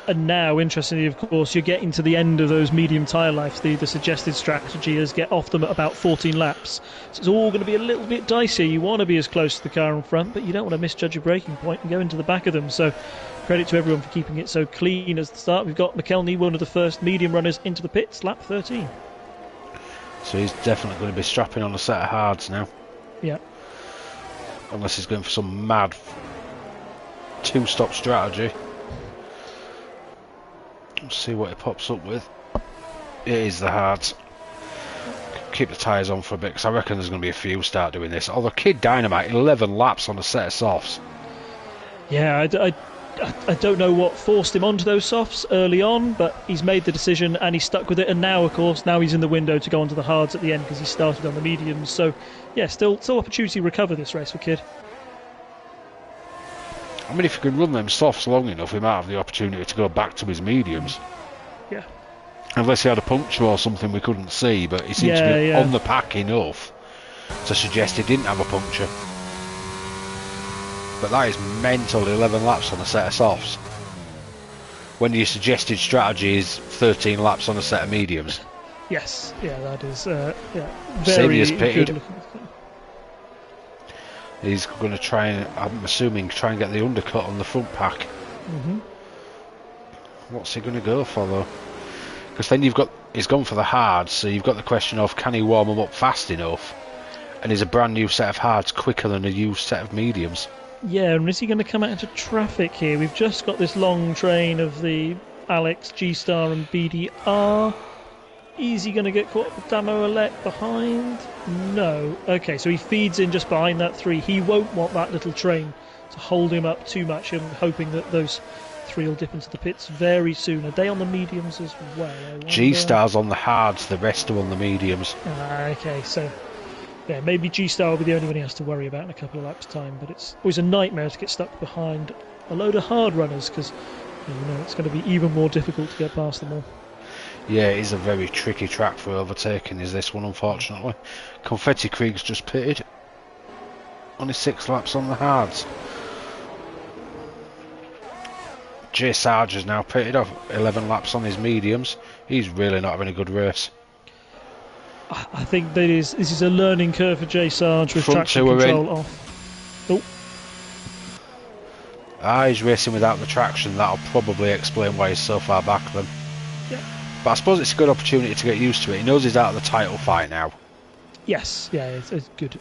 And now, interestingly, of course, you're getting to the end of those medium tyre lives. The suggested strategy is get off them at about 14 laps. So it's all going to be a little bit dicey. You want to be as close to the car in front, but you don't want to misjudge your braking point and go into the back of them. So credit to everyone for keeping it so clean as the start. We've got McKelney, one of the first medium runners, into the pits, lap 13. So he's definitely going to be strapping on a set of hards now. Yeah. Unless he's going for some mad 2-stop strategy. Let's see what he pops up with. It is the hards. Keep the tyres on for a bit, because I reckon there's going to be a few start doing this. Although Kid Dynamite, 11 laps on a set of softs. Yeah, I don't know what forced him onto those softs early on, but he's made the decision and he's stuck with it. And now, of course, now he's in the window to go onto the hards at the end because he started on the mediums. So, yeah, still opportunity to recover this race for Kid. I mean, if he can run them softs long enough, he might have the opportunity to go back to his mediums. Yeah. Unless he had a puncture or something we couldn't see, but he seems to be on the pack enough to suggest he didn't have a puncture. But that is mental, 11 laps on a set of softs. When your suggested strategy is 13 laps on a set of mediums. Yes, yeah, that is very Serious pitted. good. He's going to try and, I'm assuming, try and get the undercut on the front pack. What's he going to go for, though? Because then he's gone for the hards, so you've got the question of, can he warm them up fast enough? And is a brand new set of hards quicker than a used set of mediums? Yeah, and is he going to come out into traffic here? We've just got this long train of the Alex, G-Star and BDR. Is he going to get caught up with Damo Elect behind? No. Okay, so he feeds in just behind that 3. He won't want that little train to hold him up too much. I'm hoping that those 3 will dip into the pits very soon. Are they on the mediums as well? G-Star's on the hards, the rest are on the mediums. Okay, so yeah, maybe G-Star will be the only one he has to worry about in a couple of laps' time, but it's always a nightmare to get stuck behind a load of hard runners because it's going to be even more difficult to get past them all. Yeah, it is a very tricky track for overtaking, is this one, unfortunately. Confetti Krieg's just pitted. Only 6 laps on the hards. Jay Sarge has now pitted off 11 laps on his mediums. He's really not having a good race. I think this is a learning curve for Jay Sarge with traction control off. Oh. He's racing without the traction. That'll probably explain why he's so far back then. Yeah. But I suppose it's a good opportunity to get used to it. He knows he's out of the title fight now. Yes, yeah, it's a good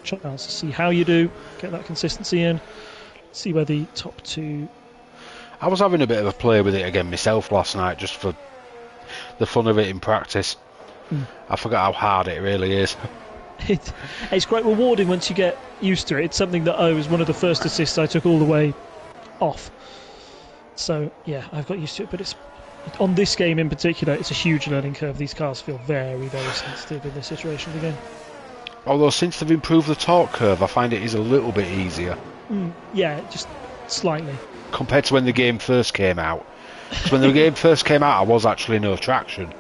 chance to see how you do, get that consistency in, see where the top 2... I was having a bit of a play with it again myself last night, just for the fun of it in practice. I forgot how hard it really is. It's quite rewarding once you get used to it. It's something that I was one of the first assists I took all the way off. So, yeah, I've got used to it, but it's on this game in particular, it's a huge learning curve. These cars feel very, very sensitive in this iteration of the game. Although since they've improved the torque curve, I find it is a little bit easier. Yeah, just slightly. Compared to when the game first came out. Because when the game first came out, I was actually no traction.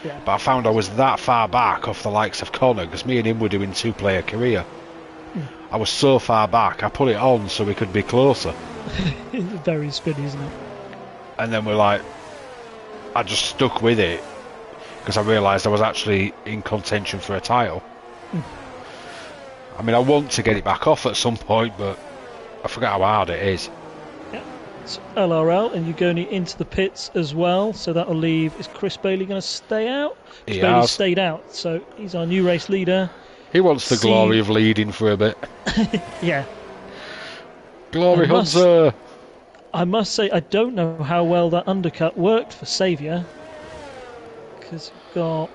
Yeah. But I found I was that far back off the likes of Connor, because me and him were doing 2-player career. I was so far back, I put it on so we could be closer. It's very spinny, isn't it? And then I just stuck with it, because I realised I was actually in contention for a title. I mean, I want to get it back off at some point, but I forgot how hard it is. Yeah, it's LRL, and Ugoni into the pits as well. So that'll leave. Is Chris Bailey going to stay out? Chris Bailey stayed out, so he's our new race leader. He wants the glory of leading for a bit. Yeah. Glory Hunter! I must say, I don't know how well that undercut worked for Saviour. Because you've got...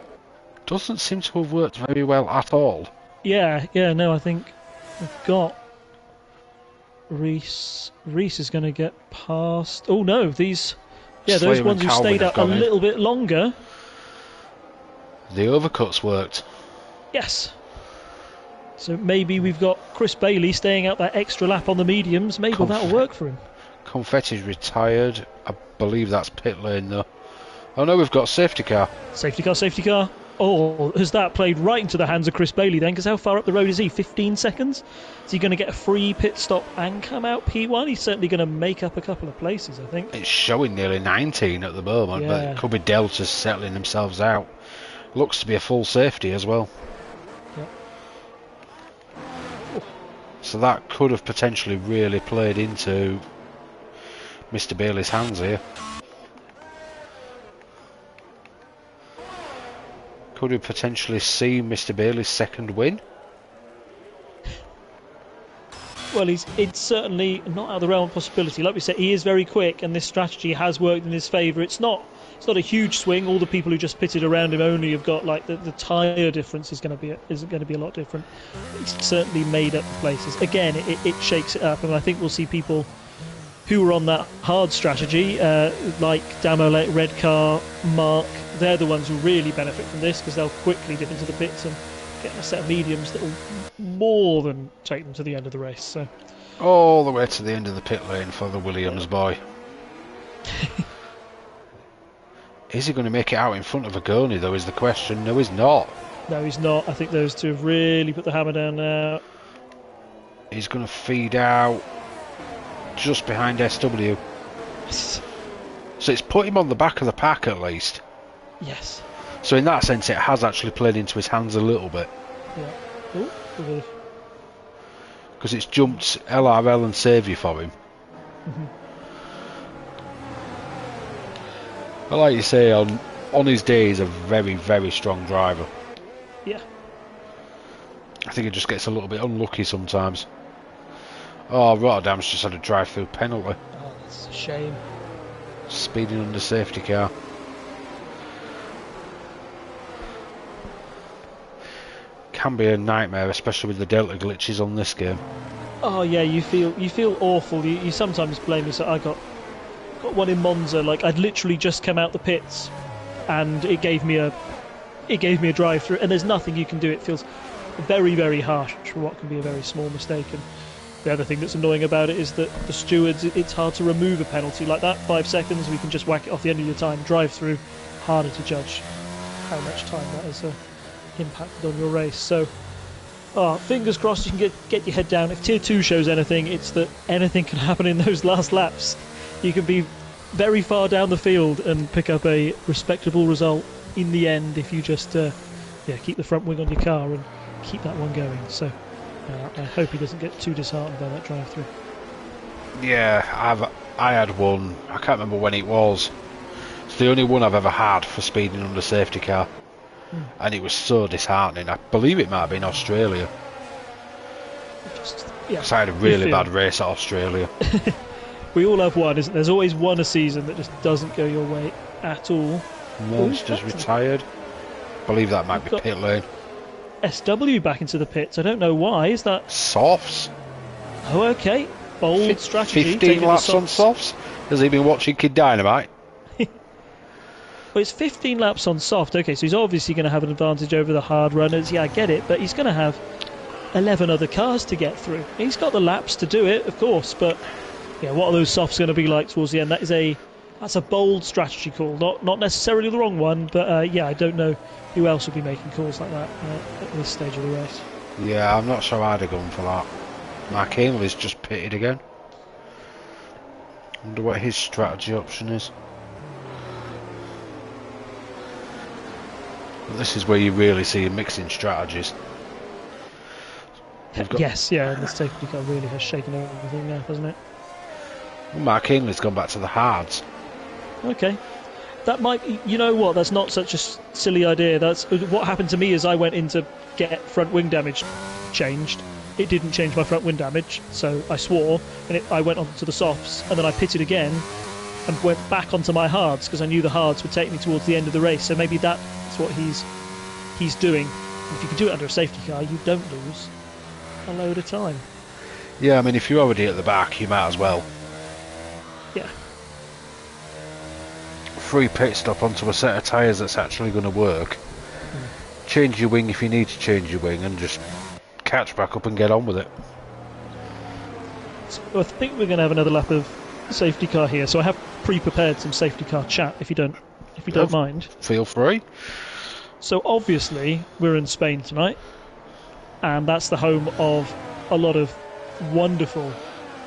Doesn't seem to have worked very well at all. Yeah, no, I think we've got Reese. Reese is going to get past... Oh no, these... Yeah, those ones who stayed out a little bit longer. The overcuts worked. Yes. So maybe we've got Chris Bailey staying out that extra lap on the mediums. Maybe that'll work for him. Confetti's retired. I believe that's pit lane though. Oh no, we've got safety car. Safety car. Oh, has that played right into the hands of Chris Bailey then? Because how far up the road is he? 15 seconds? Is he going to get a free pit stop and come out P1? He's certainly going to make up a couple of places, I think. It's showing nearly 19 at the moment, but it could be Delta's settling themselves out. Looks to be a full safety as well. So that could have potentially really played into Mr. Bailey's hands here. Could we potentially see Mr. Bailey's second win? Well, it's certainly not out of the realm of possibility. Like we said, he is very quick, and this strategy has worked in his favour. It's not a huge swing. All the people who just pitted around him only have got like the tyre difference isn't going to be a lot different. It's certainly made up the places. Again, it shakes it up, and I think we'll see people who were on that hard strategy, like Damolek, Redcar, Mark. They're the ones who really benefit from this because they'll quickly dip into the pits and get a set of mediums that will more than take them to the end of the race. So all the way to the end of the pit lane for the Williams boy. Is he going to make it out in front of Agoni though is the question. No, he's not. No, he's not. I think those two have really put the hammer down now. He's going to feed out just behind SW. So it's put him on the back of the pack at least. Yes. So in that sense it has actually played into his hands a little bit. Yeah. Because it's jumped LRL and Saviour for him. But like you say, on his day he's a very, very strong driver. Yeah. I think he just gets a little bit unlucky sometimes. Oh, Rotterdam's just had a drive-through penalty. Oh, that's a shame. Speeding under safety car. Can be a nightmare, especially with the Delta glitches on this game. Oh yeah, you feel awful. You sometimes blame yourself. I got one in Monza. Like I'd literally just come out the pits, and it gave me a drive through, and there's nothing you can do. It feels very, very harsh for what can be a very small mistake. And the other thing that's annoying about it is that the stewards, it's hard to remove a penalty like that. 5 seconds, we can just whack it off the end of your time. Drive through, harder to judge how much time that has impacted on your race. So, fingers crossed you can get your head down. If Tier 2 shows anything, it's that anything can happen in those last laps. You can be very far down the field and pick up a respectable result in the end if you just keep the front wing on your car and keep that one going. So I hope he doesn't get too disheartened by that drive-through. Yeah, I had one. I can't remember when it was. It's the only one I've ever had for speeding under safety car. And it was so disheartening. I believe it might have been Australia. Because I had a really bad race at Australia. We all have one, isn't there? There's always one a season that just doesn't go your way at all. Monster's retired. I believe that might be pit lane. SW back into the pits. I don't know why. Is that softs? Oh, okay. Bold strategy. 15 laps on softs. Has he been watching Kid Dynamite? Well, it's 15 laps on soft. Okay, so he's obviously going to have an advantage over the hard runners. Yeah, I get it, but he's going to have 11 other cars to get through. He's got the laps to do it, of course, but yeah, what are those softs going to be like towards the end? That's a bold strategy call, not necessarily the wrong one, but I don't know who else would be making calls like that at this stage of the race. Yeah, I'm not sure I'd have gone for that. Mark Haley's just pitted again. Wonder what his strategy option is. This is where you really see him mixing strategies. Yes, yeah, and the safety car really has shaken everything now, hasn't it? Mark Hindley's gone back to the hards. Okay. That might, you know what, that's not such a silly idea. That's what happened to me is I went in to get front wing damage changed. It didn't change my front wing damage, so I swore, and I went onto the softs, and then I pitted again, and went back onto my hards, because I knew the hards would take me towards the end of the race, so maybe that's what he's doing. If you can do it under a safety car, you don't lose a load of time. Yeah, I mean, if you're already at the back, you might as well. Yeah. Free pit stop onto a set of tyres that's actually going to work. Change your wing if you need to change your wing, and just catch back up and get on with it. So I think we're going to have another lap of safety car here, so I have pre-prepared some safety car chat if you don't mind. Feel free. So obviously we're in Spain tonight, and that's the home of a lot of wonderful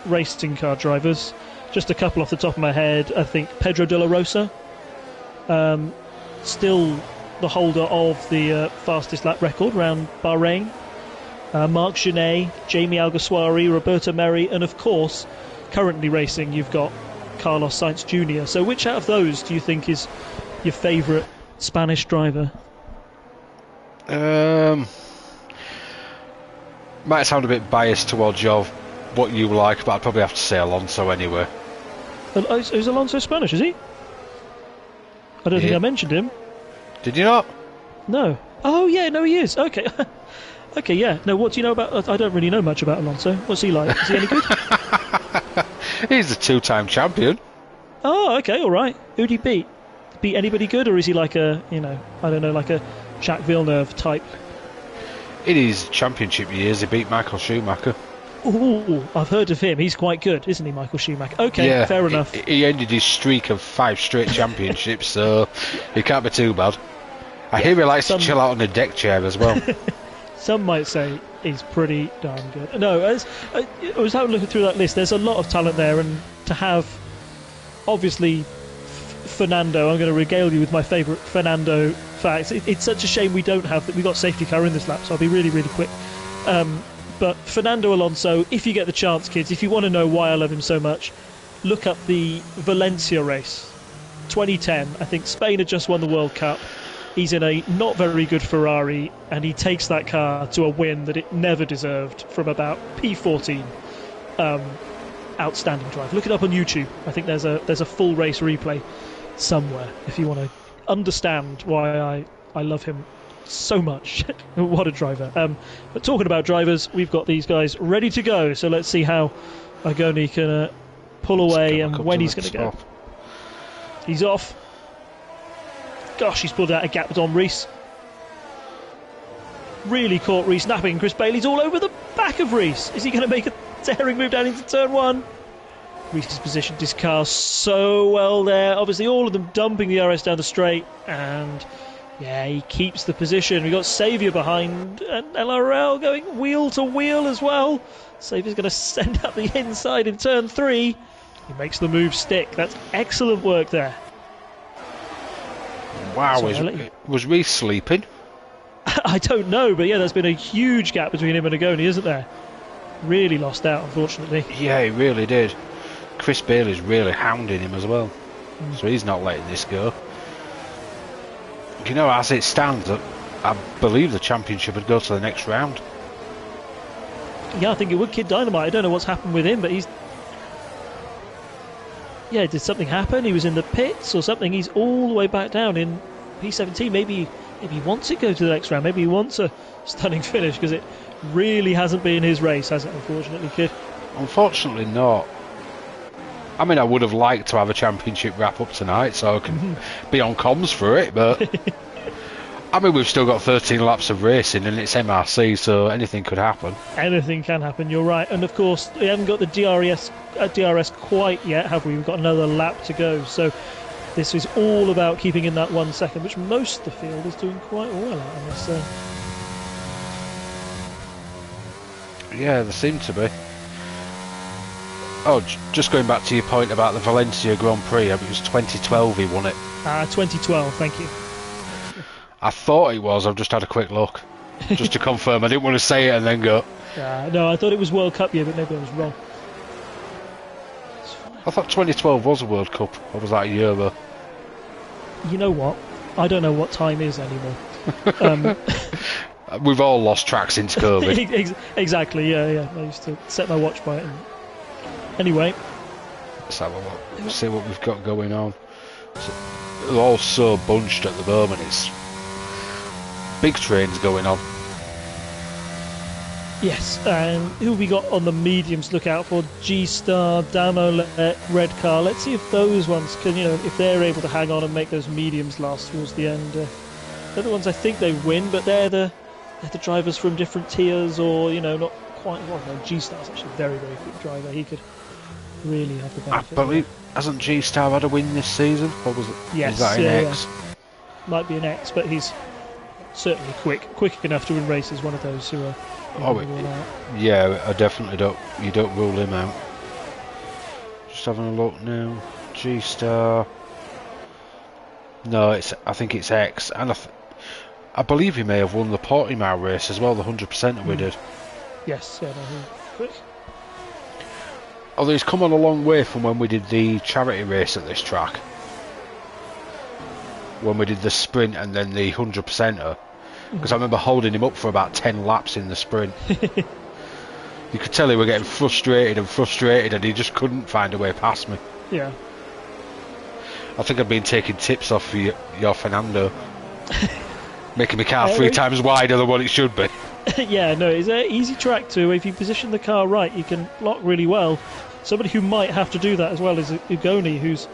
racing car drivers. Just a couple off the top of my head. I think Pedro de la Rosa, still the holder of the fastest lap record around Bahrain. Marc Genet, Jamie Alguersuari, Roberto Merri, and of course, currently racing, you've got Carlos Sainz Jr. So which out of those do you think is your favourite Spanish driver? Might sound a bit biased towards what you like, but I'd probably have to say Alonso anyway. Is Alonso Spanish, is he? I don't think I mentioned him. Did you not? No. Oh, yeah, no, he is. Okay. Okay, yeah. No, what do you know about... I don't really know much about Alonso. What's he like? Is he any good? He's a two-time champion. Oh, okay, all right. Who'd he beat? Beat anybody good, or is he like a, I don't know, like a Jacques Villeneuve type? In his championship years, he beat Michael Schumacher. Ooh, I've heard of him. He's quite good, isn't he, Michael Schumacher? Okay, yeah, fair enough. He ended his streak of 5 straight championships, so he can't be too bad. I hear he likes to chill out on a deck chair as well. Some might say he's pretty darn good. No, I was having a look through that list. There's a lot of talent there, and to have, obviously, Fernando, I'm going to regale you with my favourite Fernando facts. It's such a shame we don't have that. We got safety car in this lap, so I'll be really, really quick. But Fernando Alonso, if you get the chance, kids, if you want to know why I love him so much, look up the Valencia race, 2010. I think Spain had just won the World Cup. He's in a not very good Ferrari, and he takes that car to a win that it never deserved from about P14. Outstanding drive. Look it up on YouTube. I think there's a full race replay somewhere if you want to understand why I love him so much. What a driver. But talking about drivers, we've got these guys ready to go, so let's see how Agoni can pull away and when he's going to go. He's off. Gosh, he's pulled out a gap with Don Rees. Really caught Rees napping. Chris Bailey's all over the back of Rees. Is he going to make a tearing move down into turn 1? Rees has positioned his car so well there. Obviously all of them dumping the RS down the straight, and yeah, he keeps the position. We've got Saviour behind, and LRL going wheel to wheel as well. Saviour's going to send up the inside in turn 3. He makes the move stick. That's excellent work there. Wow, was Rees sleeping? I don't know, but yeah, there's been a huge gap between him and Agoni, isn't there? Really lost out, unfortunately. Yeah, he really did. Chris Bailey's really hounding him as well. So he's not letting this go. You know, as it stands, I believe the championship would go to the next round. Yeah, I think it would. Kid Dynamite, I don't know what's happened with him, but he's... Yeah, did something happen? He was in the pits or something. He's all the way back down in P17. Maybe he wants to go to the next round. Maybe he wants a stunning finish, because it really hasn't been his race, has it, unfortunately, Kid? Unfortunately not. I mean, I would have liked to have a championship wrap up tonight so I can be on comms for it, but I mean, we've still got 13 laps of racing and it's MRC, so anything could happen. Anything can happen, you're right. And of course, we haven't got the DRS quite yet, have we? We've got another lap to go, so this is all about keeping in that 1 second, which most of the field is doing quite well at, I must say. Yeah, there seem to be. Oh, just going back to your point about the Valencia Grand Prix, it was 2012 he won it. 2012, thank you. I thought it was, I've just had a quick look, just to confirm. I didn't want to say it and then go, No, I thought it was World Cup year, but maybe I was wrong. I thought 2012 was a World Cup. Or was that a year though? You know what? I don't know what time is anymore. We've all lost track since COVID. Exactly, yeah. I used to set my watch by it. Anyway. Let's have a look. See what we've got going on. They're all so bunched at the moment. It's big trains going on. Yes, and who have we got on the mediums to look out for? G-Star, Damo, Red Car. Let's see if those ones can, if they're able to hang on and make those mediums last towards the end. They're the ones I think they win, but they're the drivers from different tiers, or not quite. Well, no, G-Star's actually a very, very quick driver. He could really have the benefit. I believe hasn't G-Star had a win this season? Or was it? Yes, is that an X? Yeah. Might be an X, but he's certainly quick enough to win races. One of those who are. Yeah, I definitely don't. You don't rule him out. Just having a look now. G-Star. No, I think it's X, and I believe he may have won the 40 mile race as well, the 100% that we did. Yes, yeah, no, quick. Although he's come on a long way from when we did the charity race at this track. When we did the sprint and then the 100%er. Because I remember holding him up for about 10 laps in the sprint. You could tell he were getting frustrated, and he just couldn't find a way past me. Yeah. I think I've been taking tips off your Fernando. Making my car 3 times wider than what it should be. Yeah, no, it's an easy track too. If you position the car right, you can lock really well. Somebody who might have to do that as well is Ugoni,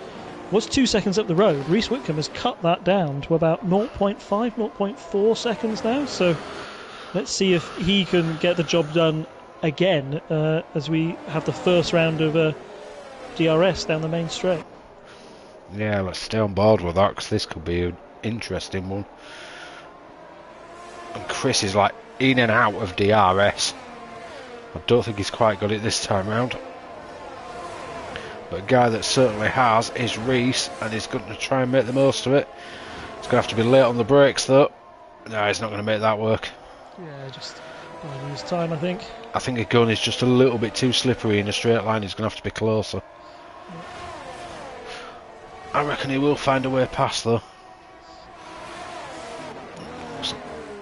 was 2 seconds up the road. Reese Whitcomb has cut that down to about 0.5, 0.4 seconds now. So let's see if he can get the job done again as we have the first round of DRS down the main straight. Yeah, let's stay on board with that, because this could be an interesting one. And Chris is like in and out of DRS. I don't think he's quite got it this time round. But a guy that certainly has is Reese, and he's going to try and make the most of it. He's going to have to be late on the brakes though. No, he's not going to make that work. Yeah, just buying his time, I think. I think Gun is just a little bit too slippery in a straight line. He's going to have to be closer. I reckon he will find a way past though.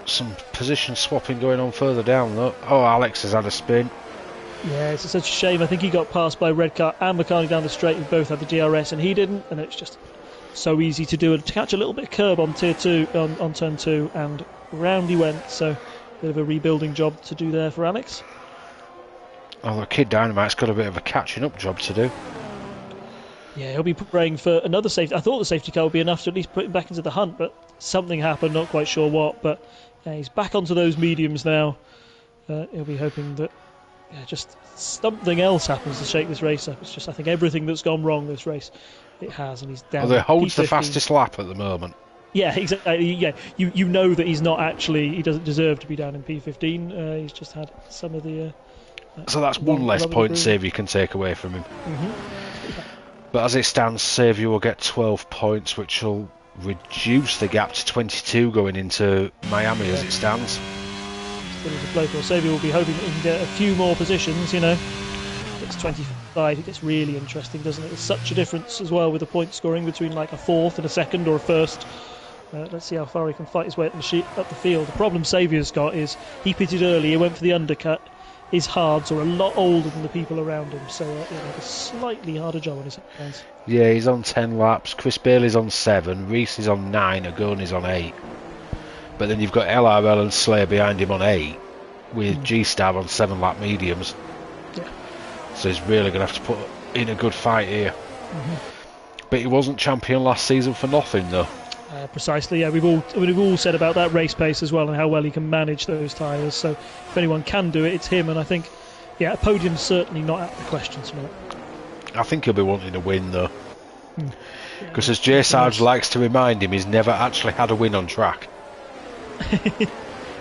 Some position swapping going on further down though. Oh, Alex has had a spin. Yeah, it's such a shame. I think he got passed by Red Car and McCartney down the straight, who both had the DRS and he didn't, and it's just so easy to do and to catch a little bit of curb on tier 2 on turn 2, and round he went. So a bit of a rebuilding job to do there for Alex. Although Kid Dynamite's got a bit of a catching up job to do. Yeah, he'll be praying for another safety. I thought the safety car would be enough to at least put him back into the hunt, but something happened, not quite sure what. But he's back onto those mediums now. He'll be hoping that just something else happens to shake this race up. It's just, I think, everything that's gone wrong this race, it has, and he's down. Although he holds P15. the fastest lap at the moment. Yeah, exactly. Yeah, you know that he's not actually, he doesn't deserve to be down in P15. He's just had some of the. So that's one less point save you can take away from him. Mm-hmm. But as it stands, Saviour will get 12 points, which will reduce the gap to 22 going into Miami as it stands. Still to play for. Saviour will be hoping that he can get a few more positions, It's 25, it gets really interesting, doesn't it? There's such a difference as well with the point scoring between like a fourth and a second or a first. Let's see how far he can fight his way up the field. The problem Saviour's got is he pitted early, he went for the undercut. His hards are a lot older than the people around him, so a slightly harder job on his hands. Yeah, he's on 10 laps. Chris Bailey's on 7. Reese is on 9. Agoni's on 8. But then you've got LRL and Slayer behind him on 8, with G-Star on 7 lap mediums. Yeah. So he's really going to have to put in a good fight here. But he wasn't champion last season for nothing, though. Precisely, yeah. We've all said about that race pace as well and how well he can manage those tyres. So if anyone can do it, it's him. And I think, a podium's certainly not out of the question tonight. I think he'll be wanting to win though, because as Jay Sarge likes to remind him, he's never actually had a win on track.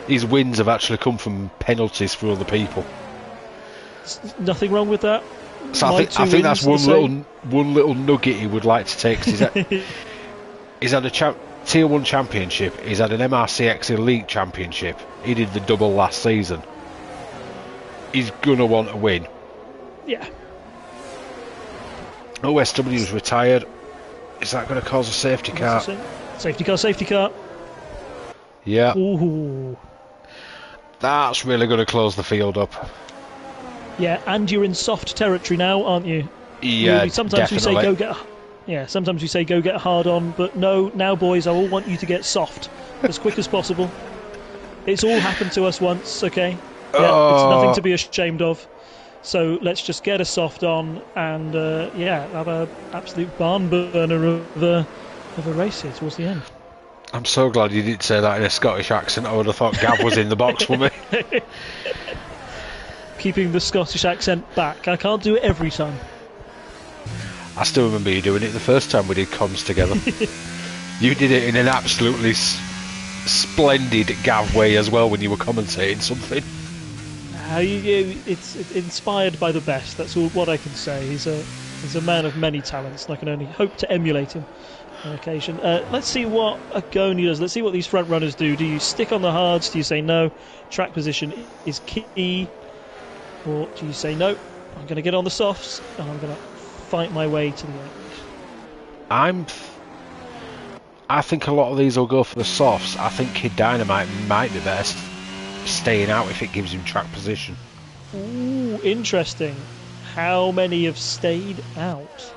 His wins have actually come from penalties for other people. Nothing wrong with that. So I think that's one little nugget he would like to take. He's had a Tier 1 championship, he's had an MRCX Elite championship, he did the double last season. he's going to want to win. Yeah. OSW's retired. Is that going to cause a safety car? Safety car. Yeah. Ooh. That's really going to close the field up. Yeah, and you're in soft territory now, aren't you? Yeah, sometimes definitely. we say go get. Yeah, sometimes we say go get hard on, but no, now boys, I all want you to get soft as quick as possible. It's all happened to us once, okay? Yeah, it's nothing to be ashamed of. So let's just get a soft on and have a absolute barn burner of a race here towards the end. I'm so glad you didn't say that in a Scottish accent. I would have thought Gav was in the box for me. Keeping the Scottish accent back. I can't do it every time. I still remember you doing it the first time we did comms together. You did it in an absolutely splendid Gav way as well when you were commentating something. It's inspired by the best. That's all what I can say. He's a man of many talents, and I can only hope to emulate him on occasion. Let's see what Agoni does. Let's see what these front runners do. Do you stick on the hards? Do you say no? Track position is key, or do you say no? I'm going to get on the softs, and I'm going to fight my way to the end. I think a lot of these will go for the softs. I think Kid Dynamite might be best staying out if it gives him track position. Ooh, interesting. How many have stayed out?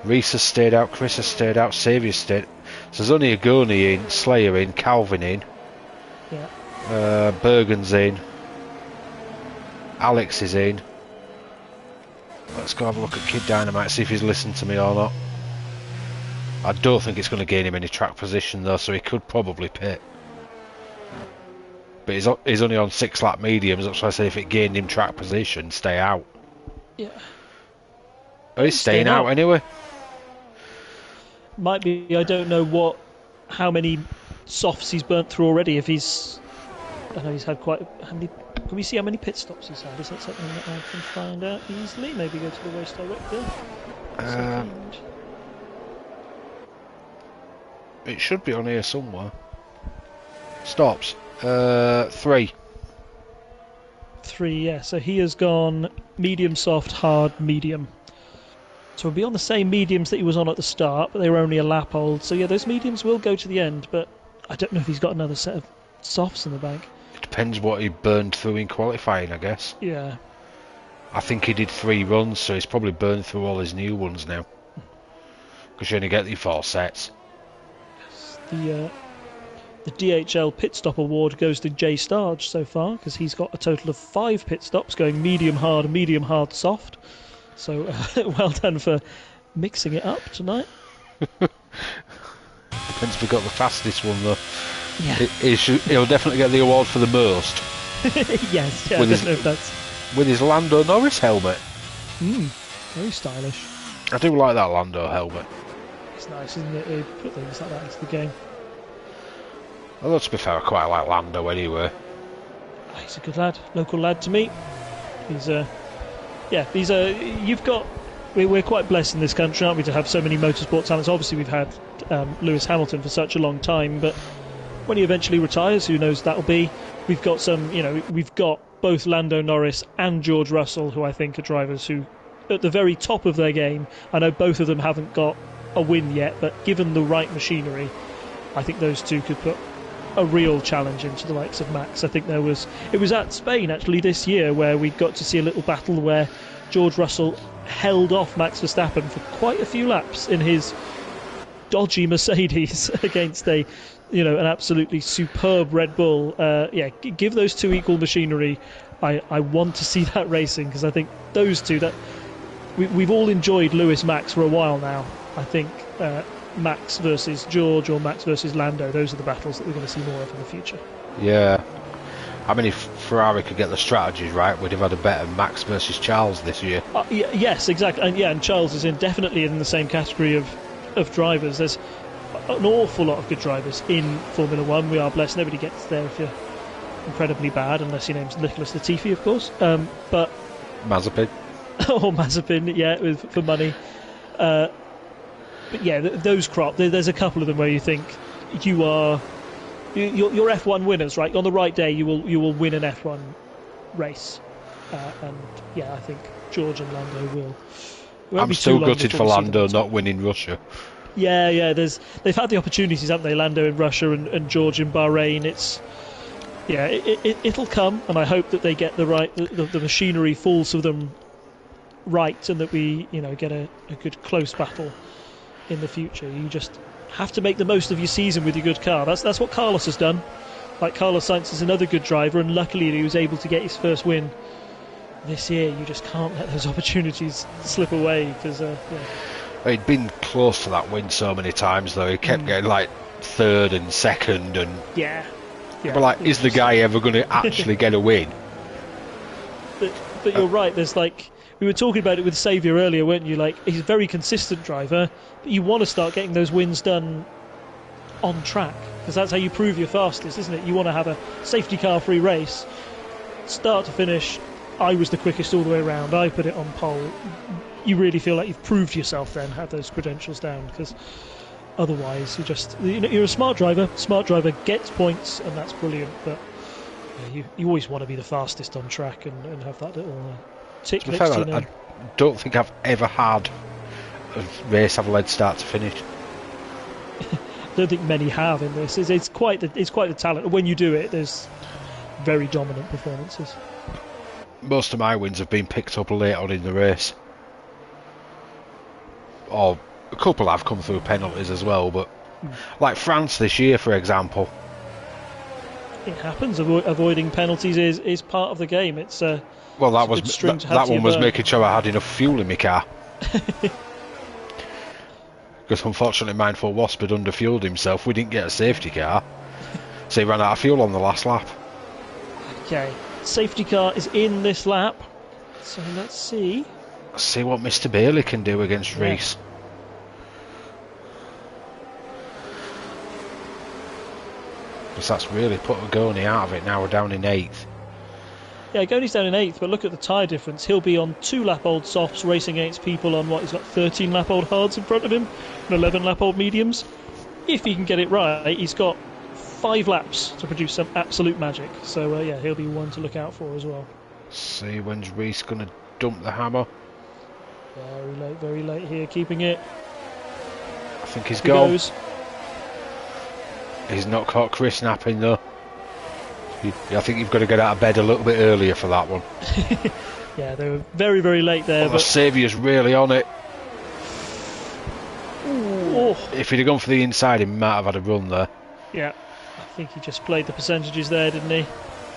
Reese has stayed out, Chris has stayed out, Saviour's stayed. So there's only Agoni in, Slayer in, Calvin in. Yeah. Bergen's in. Alex is in. Let's go have a look at Kid Dynamite, see if he's listened to me or not. I don't think it's going to gain him any track position though, so he could probably pit. But he's only on 6-lap mediums, that's why I say if it gained him track position, stay out. Yeah. Oh, he's staying out anyway. Might be, I don't know how many softs he's burnt through already. I know he's had quite. How many? Can we see how many pit stops he's had? Is that something that I can find out easily? Maybe go to the race director. It should be on here somewhere. Stops. 3. 3, yeah. So he has gone medium, soft, hard, medium. So he'll be on the same mediums that he was on at the start, but they were only a lap old. So yeah, those mediums will go to the end, but I don't know if he's got another set of softs in the bag. It depends what he burned through in qualifying, I guess. Yeah. I think he did 3 runs, so he's probably burned through all his new ones now. Because you only get the 4 sets. The DHL pit stop award goes to Jay Starge so far, because he's got a total of 5 pit stops, going medium, hard, soft. So well done for mixing it up tonight. Depends if we got the fastest one though. Yeah. He'll definitely get the award for the most. Yes, yeah, I don't know if that's... With his Lando Norris helmet. Very stylish. I do like that Lando helmet. It's nice, isn't it? They put things like that into the game. Although to be fair, I quite like Lando anyway. He's a good lad, local lad to me. We're quite blessed in this country, aren't we, to have so many motorsport talents. Obviously we've had Lewis Hamilton for such a long time, but when he eventually retires, who knows that'll be. We've got we've got both Lando Norris and George Russell, who I think are drivers who, at the very top of their game, I know both of them haven't got a win yet, but given the right machinery, I think those two could put a real challenge into the likes of Max. I think it was at Spain actually this year where we got to see a little battle where George Russell held off Max Verstappen for quite a few laps in his dodgy Mercedes against an absolutely superb Red Bull. Give those two equal machinery. I want to see that racing, because I think those two, that we've all enjoyed Lewis Max for a while now. I think Max versus George or Max versus Lando, those are the battles that we're going to see more of in the future. Yeah. I mean, if Ferrari could get the strategies right, we'd have had a better Max versus Charles this year. Yes, exactly. And Charles is definitely in the same category of drivers. There's an awful lot of good drivers in Formula One. We are blessed. Nobody gets there if you're incredibly bad, unless your name's Nicholas Latifi, of course. But Mazepin. Or Mazepin, yeah, for money. But yeah, those crop. There's a couple of them where you think you're F1 winners, right? On the right day, you will win an F1 race. and yeah, I think George and Lando will. I'm still gutted for Lando not winning Russia. Yeah. They've had the opportunities, haven't they? Lando in Russia and George in Bahrain. It'll come, and I hope that they get the machinery falls for them right, and that we get a good close battle in the future. You just have to make the most of your season with your good car. That's what Carlos has done. Like, Carlos Sainz is another good driver, and luckily he was able to get his first win this year. You just can't let those opportunities slip away, because he'd been close to that win so many times, though. He kept getting like third and second, and but like, is the guy ever going to actually get a win? But you're right. There's like, we were talking about it with Saviour earlier, weren't you? Like, he's a very consistent driver, but you want to start getting those wins done on track, because that's how you prove you're fastest, isn't it? You want to have a safety car free race, start to finish. I was the quickest all the way around. I put it on pole. You really feel like you've proved yourself then, have those credentials down, because otherwise you're a smart driver. Smart driver gets points, and that's brilliant, but you always want to be the fastest on track and have that little tick next to your name. I don't think I've ever had a race I've led start to finish. I don't think many have in this. It's quite the talent. When you do it, there's very dominant performances. Most of my wins have been picked up late on in the race, or a couple have come through penalties as well. But like France this year, for example, it happens. Avoiding penalties is part of the game. It's that one was making sure I had enough fuel in my car. Because unfortunately Mindful Wasp had underfueled himself. We didn't get a safety car, so he ran out of fuel on the last lap. Okay, safety car is in this lap, so let's see. Let's see what Mr. Bailey can do against Reese. Because that's really put Agoni out of it. Now we're down in 8th. Yeah, Agoni's down in 8th, but look at the tyre difference. He'll be on 2-lap-old softs racing against people on he's got 13-lap-old hards in front of him and 11-lap-old mediums. If he can get it right, he's got 5 laps to produce some absolute magic. So he'll be one to look out for as well. See, when's Reese going to dump the hammer? Very late here, keeping it. I think he's gone. Goes. He's not caught Chris napping though. I think you've got to get out of bed a little bit earlier for that one. Yeah, they were very, very late there. The Saviour's really on it. Ooh. If he'd have gone for the inside, he might have had a run there. Yeah, I think he just played the percentages there, didn't he?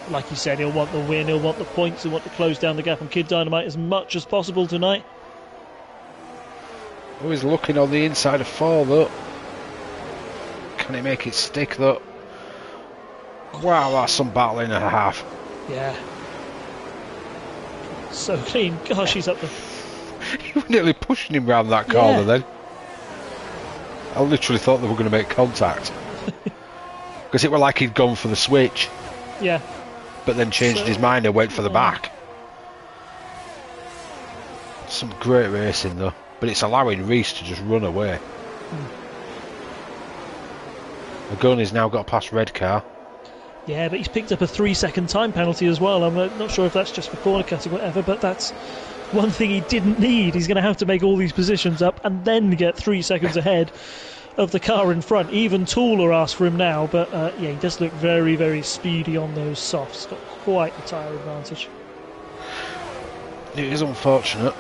Like you said, he'll want the win, he'll want the points, he'll want to close down the gap on Kid Dynamite as much as possible tonight. Oh, he's looking on the inside of 4 though. Can he make it stick though? Wow, that's some battle and a half. Yeah. So clean. Gosh, he's up there. You were nearly pushing him round that corner then. I literally thought they were going to make contact. Because it were like he'd gone for the switch. Yeah. But then changed his mind and went for the back. Some great racing though. But it's allowing Reese to just run away. Agoni's now got past red car. Yeah, but he's picked up a 3-second time penalty as well. I'm not sure if that's just for corner cutting or whatever, but that's one thing he didn't need. He's going to have to make all these positions up and then get 3 seconds ahead of the car in front. Even taller asked for him now, but he does look very, very speedy on those softs. Got quite the tyre advantage. It is unfortunate.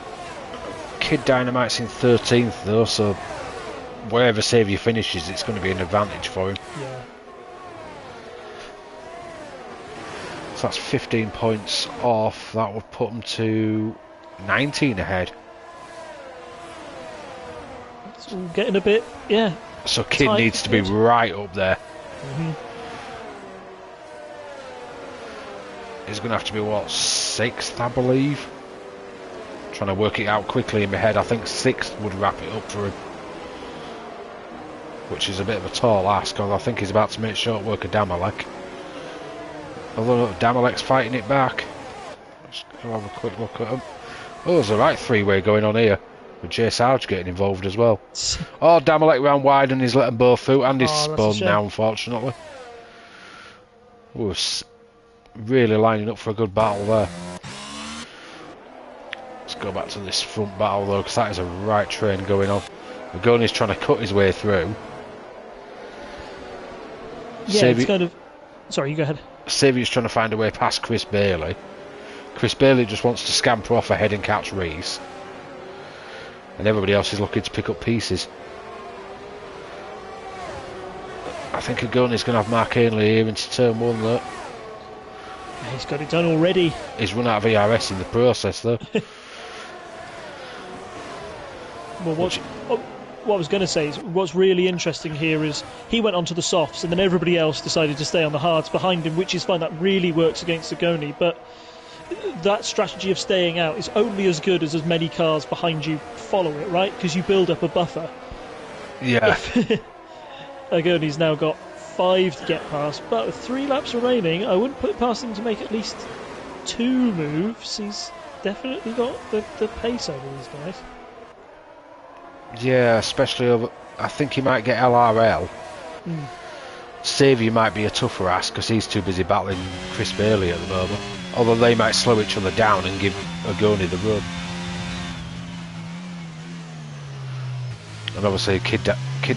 Kid Dynamite's in 13th though, so wherever Saviour finishes, it's going to be an advantage for him. Yeah. So that's 15 points off. That would put them to 19 ahead. It's all getting a bit, So Kid needs to be right up there. He's going to have to be, what, 6th, I believe? Trying to work it out quickly in my head. I think 6th would wrap it up for him. Which is a bit of a tall ask, because I think he's about to make short work of Damalek. Although Damalek's fighting it back. Let's go have a quick look at him. Oh, there's a right 3-way going on here. With Jay Sarge getting involved as well. Oh, Damalek ran wide and he's let them both through, and he's spun now, unfortunately. Oh, really lining up for a good battle there. go back to this front battle though, because that is a right train going on. Magoni's trying to cut his way through. Yeah, it's kind of... Sorry, you go ahead. Saviour's trying to find a way past Chris Bailey. Chris Bailey just wants to scamper off ahead and catch Reese. And everybody else is looking to pick up pieces. I think Agoni's going to have Mark Ainley here into turn 1 though. Yeah, he's got it done already. He's run out of ERS in the process though. Well, what I was going to say is what's really interesting here is he went onto the softs and then everybody else decided to stay on the hards behind him, which is fine. That really works against Agoni, but that strategy of staying out is only as good as many cars behind you follow it, right? Because you build up a buffer. Yeah. Agoni's now got 5 to get past, but with 3 laps remaining, I wouldn't put it past him to make at least 2 moves. He's definitely got the pace over these guys. Yeah, especially over... I think he might get LRL. Saviour might be a tougher ask because he's too busy battling Chris Bailey at the moment. Although they might slow each other down and give Agoni the run. And obviously Kid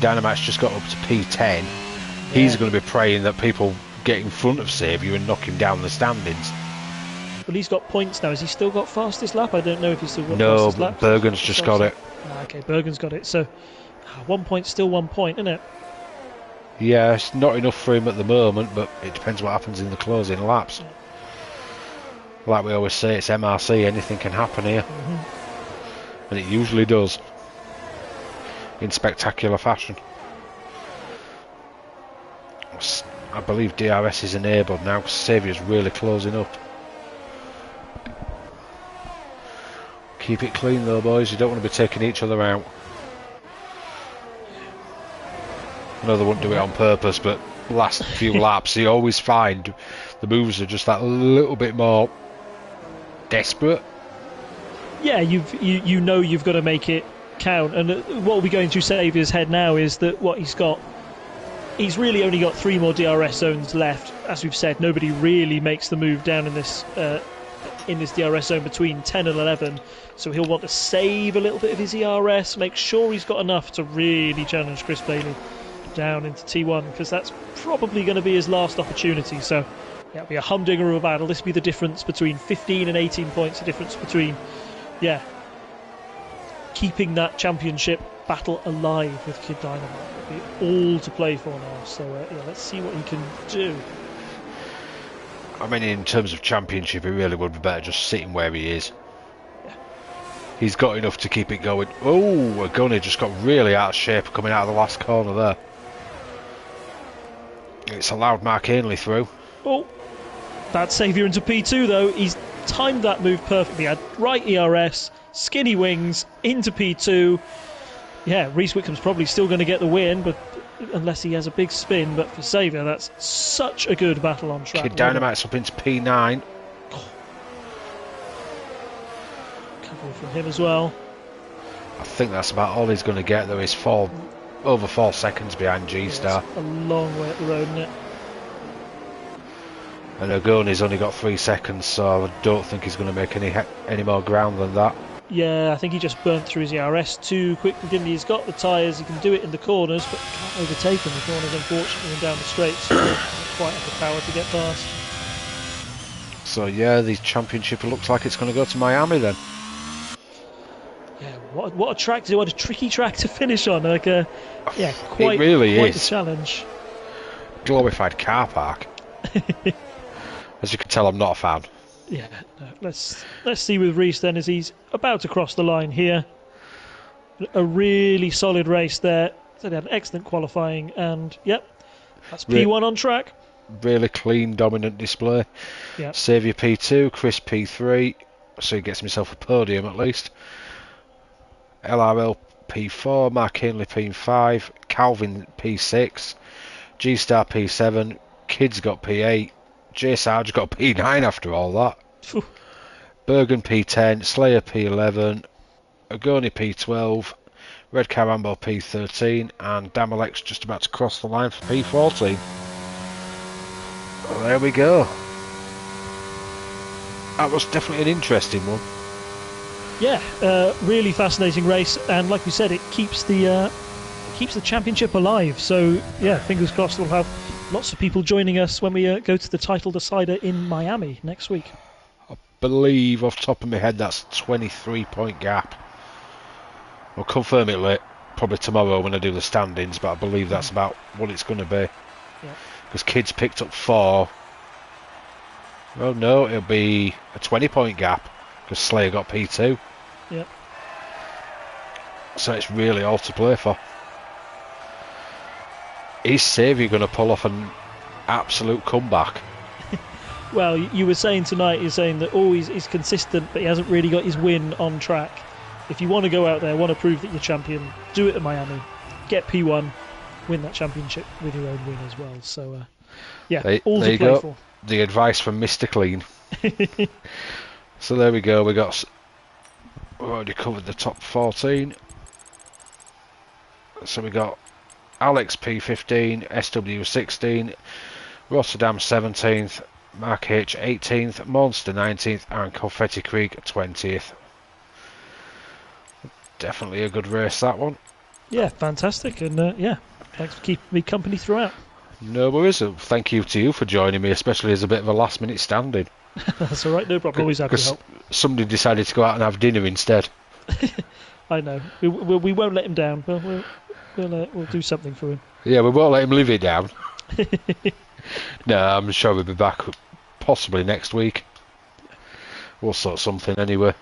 Dynamite's just got up to P10. Yeah. He's going to be praying that people get in front of Saviour and knock him down the standings. Well, he's got points now. Has he still got fastest lap? I don't know if he's still got fastest lap. No, Bergen's just got it. Okay, Bergen's got it. So 1 point, still 1 point, isn't it? Yeah, it's not enough for him at the moment, but it depends what happens in the closing laps. Like we always say, it's MRC, anything can happen here. And it usually does. In spectacular fashion. I believe DRS is enabled now because Saviour's really closing up. Keep it clean though, boys. You don't want to be taking each other out. I know they wouldn't do it on purpose, but last few laps you always find the moves are just that little bit more desperate. Yeah, you know you've got to make it count, and what will be going through Saviour's head now is that he's really only got 3 more DRS zones left. As we've said, nobody really makes the move down in this DRS zone between 10 and 11, so he'll want to save a little bit of his ERS, make sure he's got enough to really challenge Chris Bailey down into T1, because that's probably going to be his last opportunity. So yeah, it'll be a humdinger of a battle. This will be the difference between 15 and 18 points, the difference between keeping that championship battle alive with Kid Dynamite. It'll be all to play for now, so let's see what he can do. I mean, in terms of championship, he really would be better just sitting where he is. Yeah. He's got enough to keep it going. Oh, Agoni just got really out of shape coming out of the last corner there. It's allowed Mark Ainley through. Oh, that's Saviour into P2 though. He's timed that move perfectly. Had right ERS, skinny wings, into P2. Yeah, Reese Wickham's probably still going to get the win, but unless he has a big spin. But for Saviour, that's such a good battle on track. Kid Dynamite's up into P9. Recovery from him as well. I think that's about all he's going to get, though. He's over 4 seconds behind G-Star. A long way up the road, isn't it? And Agoni's only got 3 seconds, so I don't think he's going to make any more ground than that. Yeah, I think he just burnt through his ERS too quickly, didn't he? He's got the tyres, he can do it in the corners, but can't overtake in the corners, unfortunately, and down the straights. Doesn't quite have the power to get past. So yeah, the championship looks like it's going to go to Miami then. Yeah, what a track to do, what a tricky track to finish on. Like quite, it really quite is a challenge. Glorified car park. As you can tell, I'm not a fan. Yeah, no, let's see with Reese then, as he's about to cross the line here. A really solid race there. So they had an excellent qualifying, and yep, that's P1 on track. Really clean, dominant display. Yep. Saviour P2, Chris P3, so he gets himself a podium at least. LRL P4, Mark Ainley P5, Calvin P6, G-Star P7, Kid's got P8, J Sarge got P9 after all that. Bergen P10, Slayer P11, Agoni P12, Red Carambo P13, and Damalex just about to cross the line for P14. Well, there we go. That was definitely an interesting one. Yeah, really fascinating race, and like we said, it keeps the championship alive. So yeah, fingers crossed we'll have lots of people joining us when we go to the title decider in Miami next week. Believe off the top of my head that's a 23-point gap. I'll confirm it late, probably tomorrow when I do the standings, but I believe that's about what it's going to be. Because kids picked up 4. Oh no, it'll be a 20-point gap because Slayer got P2. Yep. So it's really all to play for. Is Saviour going to pull off an absolute comeback? Well, you were saying tonight, you're saying that he's consistent, but he hasn't really got his win on track. If you want to go out there, want to prove that you're champion, do it at Miami. Get P1, win that championship with your own win as well. So, all to play for. The advice from Mr. Clean. So there we go. We've already covered the top 14. So we got Alex P15, SW 16, Rotterdam 17th, Mark H 18th, Monster 19th, and Confetti Creek 20th. Definitely a good race, that one. Yeah, fantastic, and thanks for keeping me company throughout. No worries. Thank you to you for joining me, especially as a bit of a last-minute stand-in. That's all right, no problem. Always happy to help. Somebody decided to go out and have dinner instead. I know. We won't let him down, but we'll do something for him. Yeah, we won't let him live it down. No, I'm sure we'll be back possibly next week. We'll sort something anyway.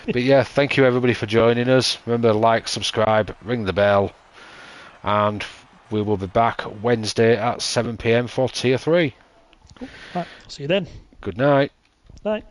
But yeah, thank you everybody for joining us. Remember, like, subscribe, ring the bell, and we will be back Wednesday at 7 PM for Tier 3. Cool. Right, see you then. Good night. Night.